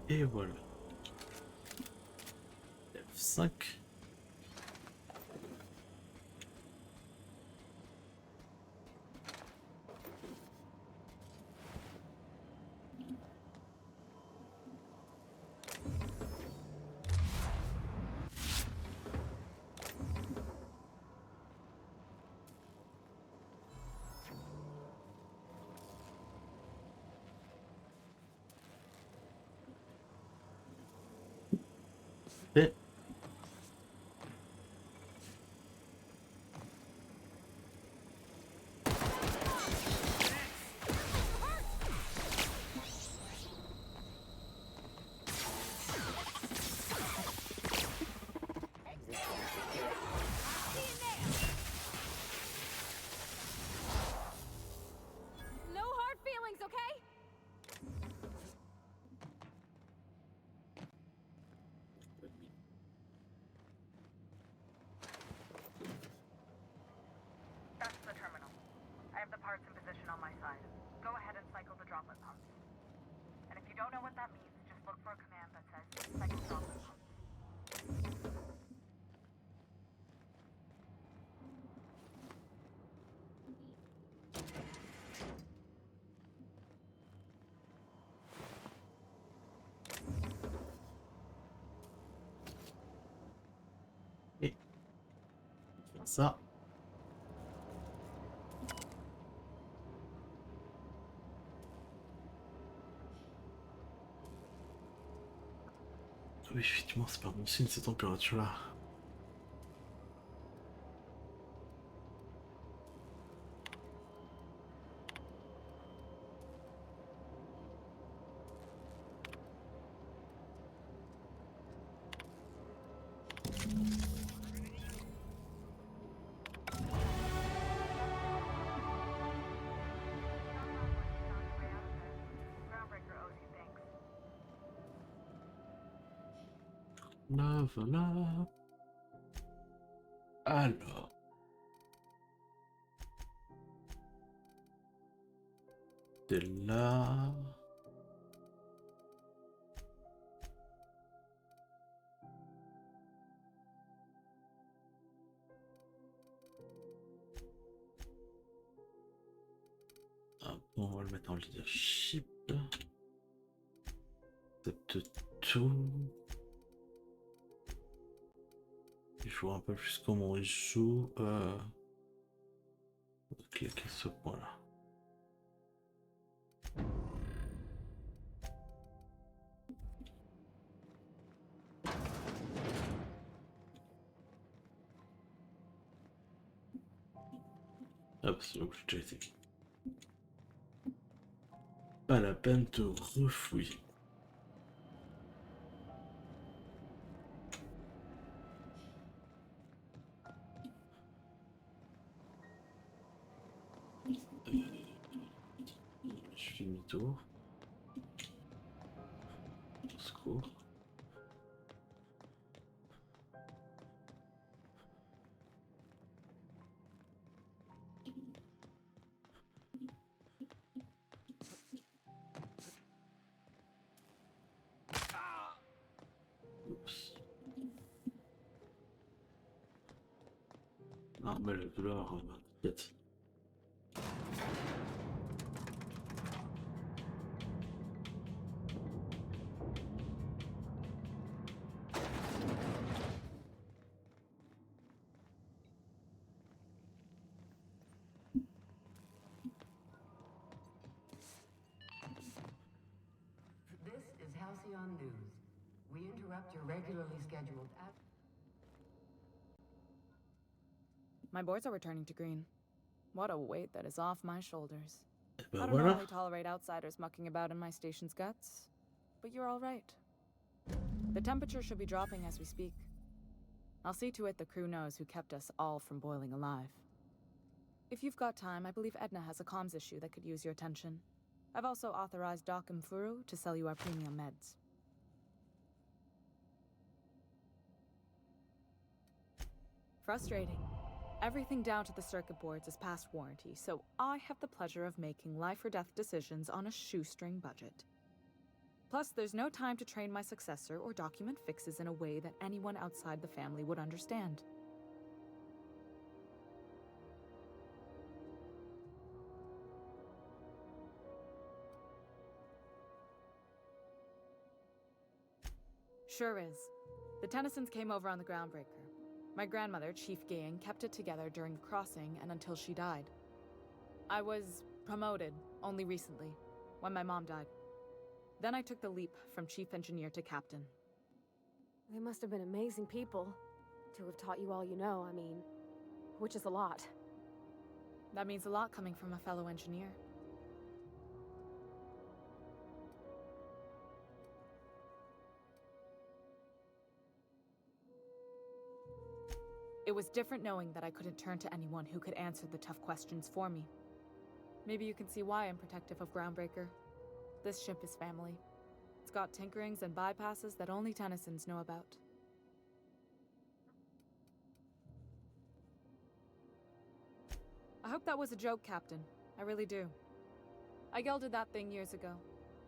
Et voilà. F5. Et No hard feelings, okay? That's the terminal. I have the parts in position on my side. Go ahead and cycle the droplet pumps. And if you you don't know what that means, just look for a command that says second stop. Et ça. Oui, effectivement, c'est pas bon signe cette température-là. Là, voilà. Alors. T'es là. Ah, bon, on va le mettre en leadership. Accepte tout. Il faut un peu plus comment il joue. On va cliquer ce point-là. Hop, c'est bon, j'ai déjà été. Pas la peine de refouiller. Je fais demi-tour. Au secours. Non, mais le douleur, peut-être. This is Halcyon News. We interrupt your regularly scheduled My boards are returning to green. What a weight that is off my shoulders. Ben I don't voilà. normally tolerate outsiders mucking about in my station's guts, but you're all right. The temperature should be dropping as we speak. I'll see to it the crew knows who kept us all from boiling alive. If you've got time, I believe Edna has a comms issue that could use your attention. I've also authorized Doc and Furu to sell you our premium meds. Frustrating. Everything down to the circuit boards is past warranty, so I have the pleasure of making life or death decisions on a shoestring budget. Plus, there's no time to train my successor or document fixes in a way that anyone outside the family would understand. Sure is. The Tennysons came over on the Groundbreaker. My grandmother, Chief Gayan, kept it together during the crossing and until she died. I was promoted only recently, when my mom died. Then I took the leap from chief engineer to captain. They must have been amazing people to have taught you all you know, I mean, which is a lot. That means a lot coming from a fellow engineer. It was different knowing that I couldn't turn to anyone who could answer the tough questions for me. Maybe you can see why I'm protective of Groundbreaker. This ship is family. It's got tinkerings and bypasses that only Tennysons know about. I hope that was a joke, Captain. I really do. I gelded that thing years ago.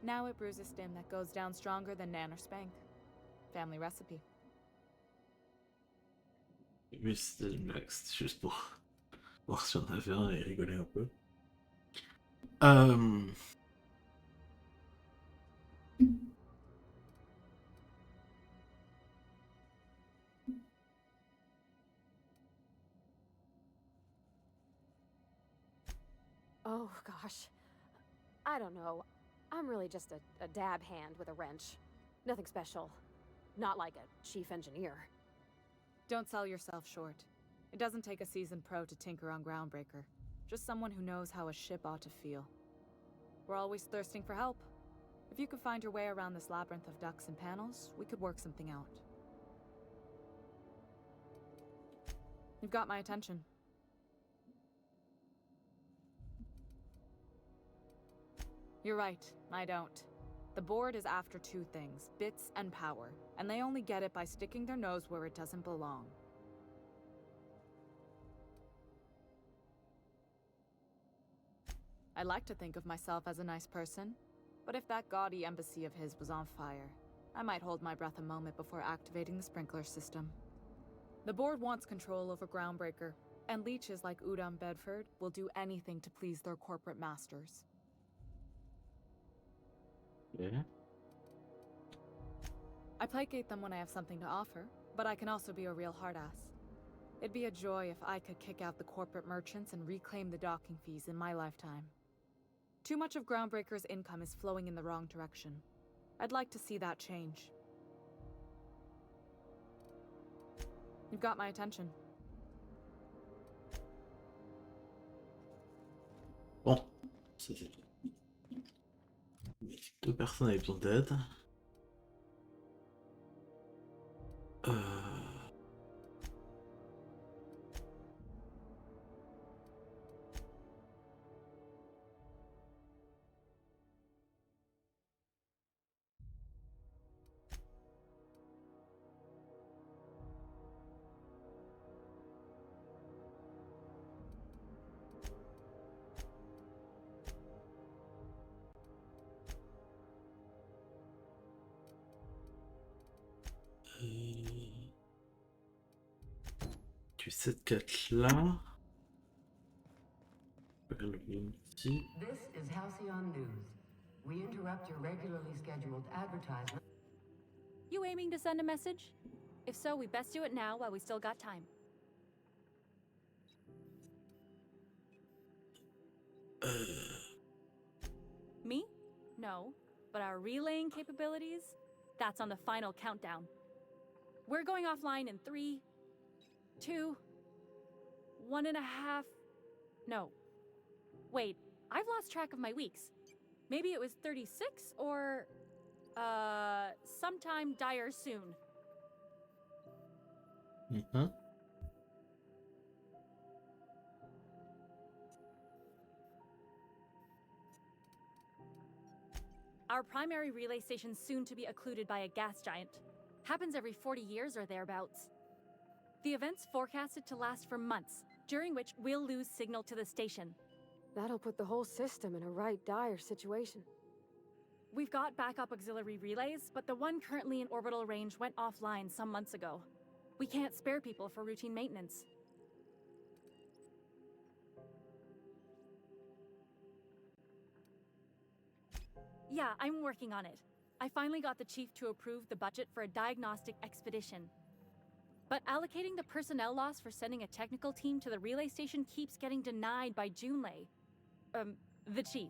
Now it brews a stim that goes down stronger than Nan or Spank. Family recipe. Oui, c'était une blague, c'était juste pour voir si on avait un et rigoler un peu. Oh, gosh. I don't know. I'm really just a dab hand with a wrench. Nothing special. Not like a chief engineer. Don't sell yourself short. It doesn't take a seasoned pro to tinker on Groundbreaker. Just someone who knows how a ship ought to feel. We're always thirsting for help. If you could find your way around this labyrinth of ducts and panels, we could work something out. You've got my attention. You're right, I don't. The board is after two things, bits and power, and they only get it by sticking their nose where it doesn't belong. I like to think of myself as a nice person, but if that gaudy embassy of his was on fire, I might hold my breath a moment before activating the sprinkler system. The board wants control over Groundbreaker, and leeches like Udom Bedford will do anything to please their corporate masters. Yeah. I placate them when I have something to offer, but I can also be a real hard-ass. It'd be a joy if I could kick out the corporate merchants and reclaim the docking fees in my lifetime. Too much of Groundbreaker's income is flowing in the wrong direction. I'd like to see that change. You've got my attention. Bon, ça c'est tout. Deux personnes avaient besoin d'aide. Tu cette quête-là. This is Halcyon News. We interrupt your regularly scheduled advertisement. You aiming to send a message? If so, we best do it now while we still got time. Me? No. But our relaying capabilities? That's on the final countdown. We're going offline in 3, 2, 1.5... No. Wait, I've lost track of my weeks. Maybe it was 36 or... sometime dire soon. Mm-hmm. Our primary relay station's soon to be occluded by a gas giant. Happens every 40 years or thereabouts. The event's forecasted to last for months, during which we'll lose signal to the station. That'll put the whole system in a right dire situation. We've got backup auxiliary relays, but the one currently in orbital range went offline some months ago. We can't spare people for routine maintenance. Yeah, I'm working on it. I finally got the chief to approve the budget for a diagnostic expedition. But allocating the personnel loss for sending a technical team to the relay station keeps getting denied by Junlei. The chief.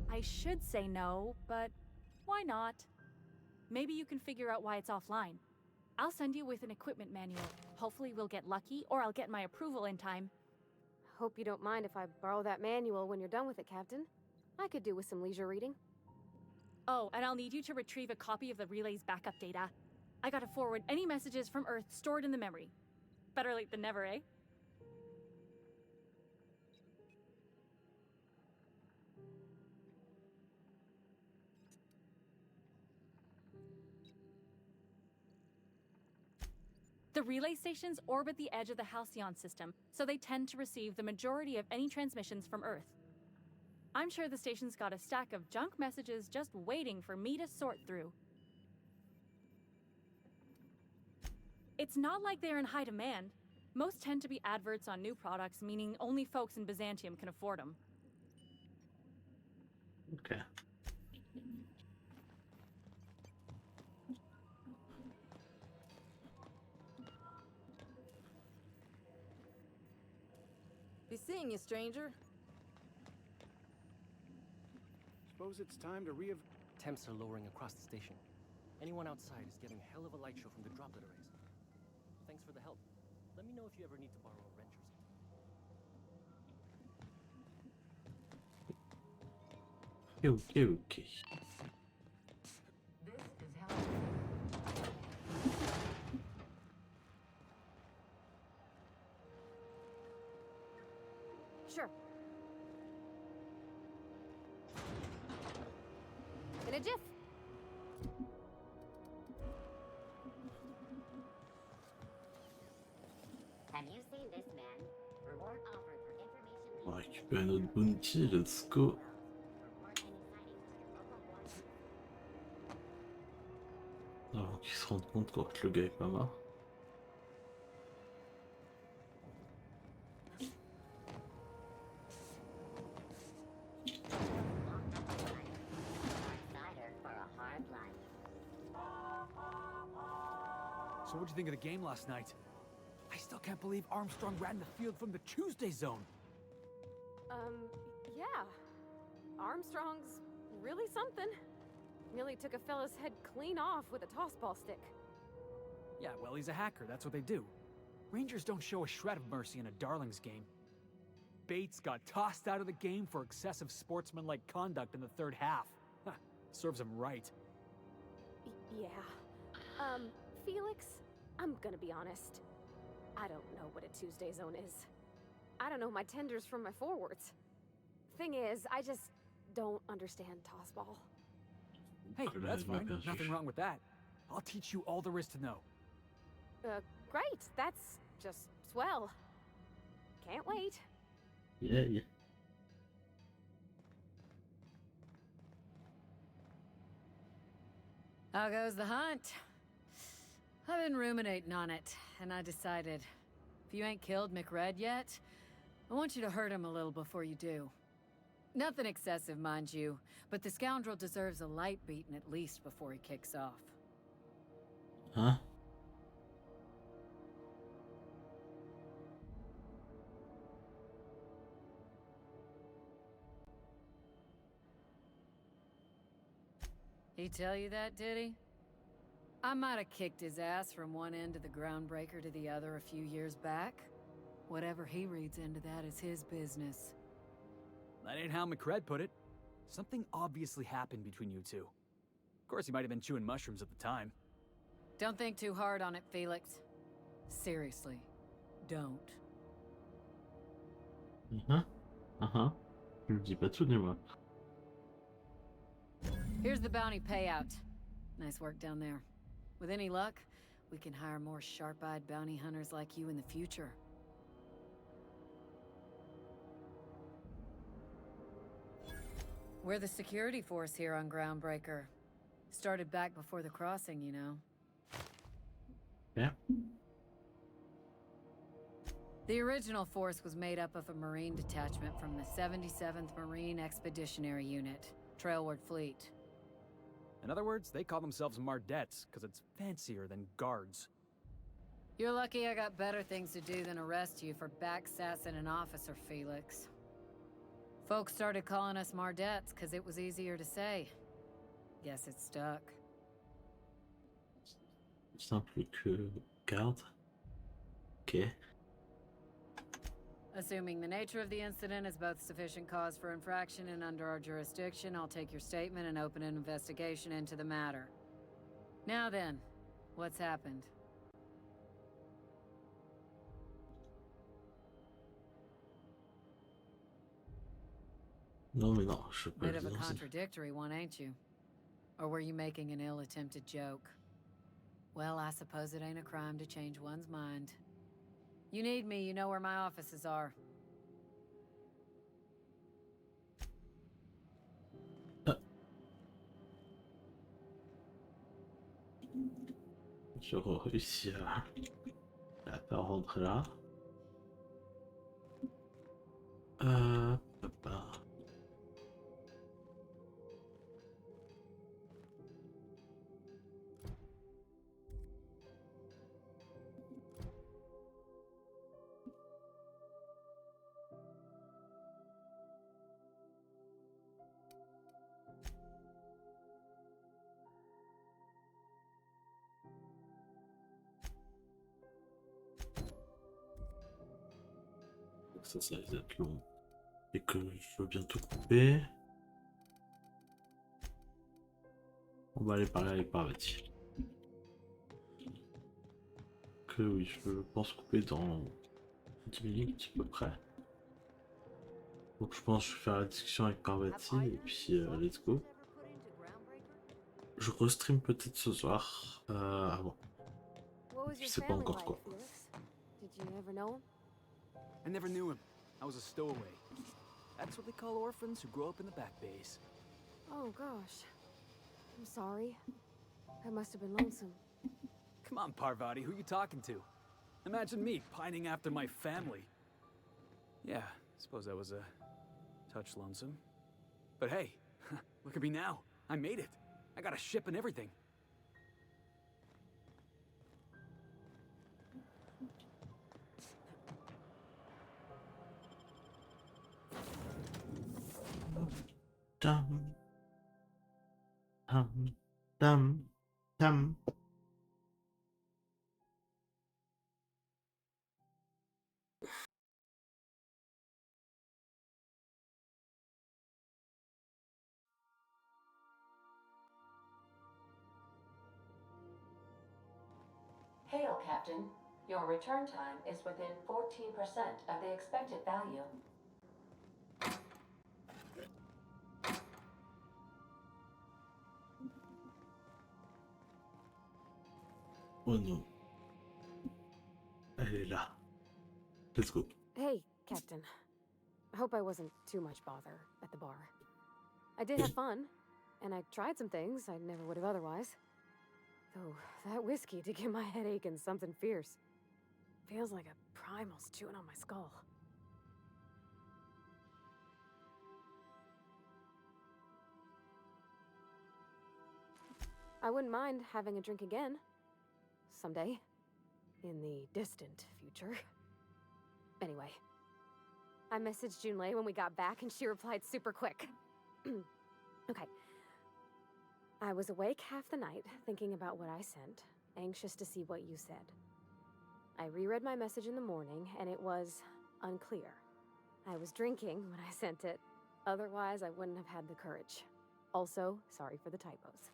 I should say no, but why not? Maybe you can figure out why it's offline. I'll send you with an equipment manual. Hopefully we'll get lucky, or I'll get my approval in time. Hope you don't mind if I borrow that manual when you're done with it, Captain. I could do with some leisure reading. Oh, and I'll need you to retrieve a copy of the relay's backup data. I gotta forward any messages from Earth stored in the memory. Better late than never, eh? The relay stations orbit the edge of the Halcyon system, so they tend to receive the majority of any transmissions from Earth. I'm sure the station's got a stack of junk messages just waiting for me to sort through. It's not like they're in high demand. Most tend to be adverts on new products, meaning only folks in Byzantium can afford them. Okay. Be seeing you, stranger. Suppose it's time to Temps are lowering across the station. Anyone outside is getting a hell of a light show from the droplet arrays. Thanks for the help. Let me know if you ever need to borrow a wrench or something. Okay. This is Halcyon. Sure. In a jiff. Have you seen this man? Reward offered for information. On va récupérer notre bounty, let's go. Avant qu'il se rende compte quoi, que le gars est pas mort. So what'd you think of the game last night? I still can't believe Armstrong ran the field from the Tuesday zone. Yeah. Armstrong's really something. Nearly took a fella's head clean off with a tossball stick. Yeah, well, he's a hacker. That's what they do. Rangers don't show a shred of mercy in a Darlings game. Bates got tossed out of the game for excessive sportsmanlike conduct in the third half. Huh, serves him right. Yeah. Felix, I'm gonna be honest. I don't know what a Tuesday zone is. I don't know my tenders from my forwards. Thing is, I just don't understand tossball. Hey, that's fine. Nothing wrong with that. I'll teach you all there is to know. Great. That's just swell. Can't wait. Yeah. How goes the hunt? I've been ruminating on it, and I decided, if you ain't killed McRed yet, I want you to hurt him a little before you do. Nothing excessive, mind you, but the scoundrel deserves a light beating at least before he kicks off. Huh? He tell you that, did he? I might have kicked his ass from one end of the groundbreaker to the other a few years back. Whatever he reads into that is his business. That ain't how McRed put it. Something obviously happened between you two. Of course, he might have been chewing mushrooms at the time. Don't think too hard on it, Felix. Seriously, don't. Je le dis pas tout, dis-moi. Here's the bounty payout. Nice work down there. With any luck, we can hire more sharp-eyed bounty hunters like you in the future. We're the security force here on Groundbreaker. Started back before the crossing, you know. Yeah. The original force was made up of a Marine detachment from the 77th Marine Expeditionary Unit, Trailward Fleet. In other words, they call themselves Mardettes, because it's fancier than guards. You're lucky I got better things to do than arrest you for backsassing an officer, Felix. Folks started calling us Mardettes because it was easier to say. Guess it stuck. Simple que garde. Ok. Assuming the nature of the incident is both sufficient cause for infraction and under our jurisdiction, I'll take your statement and open an investigation into the matter. Now then, what's happened? Non mais non, je peux Bit le of a dire. contradictory one, ain't you? Or were you making an ill-attempted joke? Well, I suppose it ain't a crime to change one's mind. You need me, you know where my offices are. Je réussis à la faire rentrer là. Papa. Ça risque d'être long. Et que je veux bien tout couper. On va aller parler avec Parvati. Que oui, je pense couper dans 10 minutes à peu près. Donc je pense que je vais faire la discussion avec Parvati et puis let's go. Je restream peut-être ce soir. Bon. Je sais pas encore quoi. Did you ever know him? I never knew him. I was a stowaway. That's what they call orphans who grow up in the back bays. Oh gosh. I'm sorry. That must have been lonesome. Come on, Parvati, who you talking to? Imagine me pining after my family. Yeah, I suppose I was a touch lonesome. But hey, look at me now. I made it. I got a ship and everything. Dum. Dum. Dum. Dum. Hail, Captain. Your return time is within 14% of the expected value. Oh non. Elle est là. Let's go. Hey, Captain. I hope I wasn't too much bother at the bar. I did have fun, and I tried some things I never would have otherwise. Though, that whiskey did give my head aching something fierce. Feels like a primal's chewing on my skull. I wouldn't mind having a drink again. Someday. In the distant future. Anyway. I messaged Junlei when we got back and she replied super quick. Okay. I was awake half the night, thinking about what I sent, anxious to see what you said. I reread my message in the morning, and it was unclear. I was drinking when I sent it. Otherwise, I wouldn't have had the courage. Also, sorry for the typos.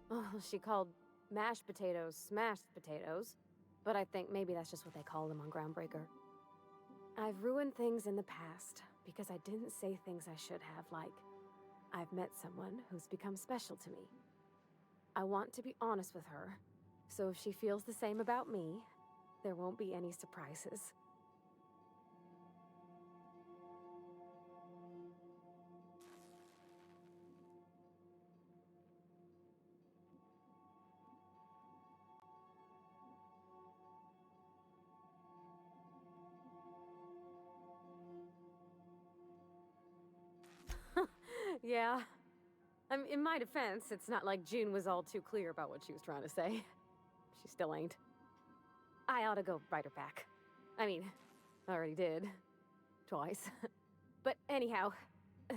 Oh, she called mashed potatoes smashed potatoes, but I think maybe that's just what they call them on Groundbreaker. I've ruined things in the past because I didn't say things I should have, like, I've met someone who's become special to me. I want to be honest with her, so if she feels the same about me, there won't be any surprises. Yeah. In my defense, it's not like June was all too clear about what she was trying to say. She still ain't. I ought to go write her back. I mean, I already did. Twice. But anyhow,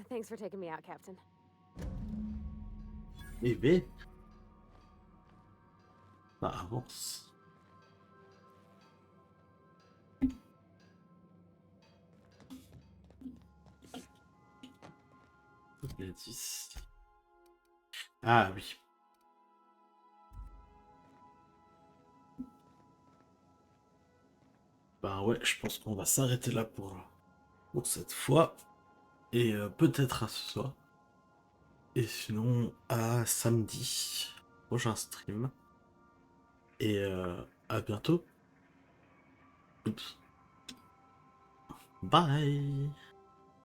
thanks for taking me out, Captain. Eh ben. Ça avance. Il y a 10. Ah oui. bah ouais, je pense qu'on va s'arrêter là pour cette fois. Et peut-être à ce soir. Et sinon, à samedi, prochain stream. Et à bientôt. Oups. Bye.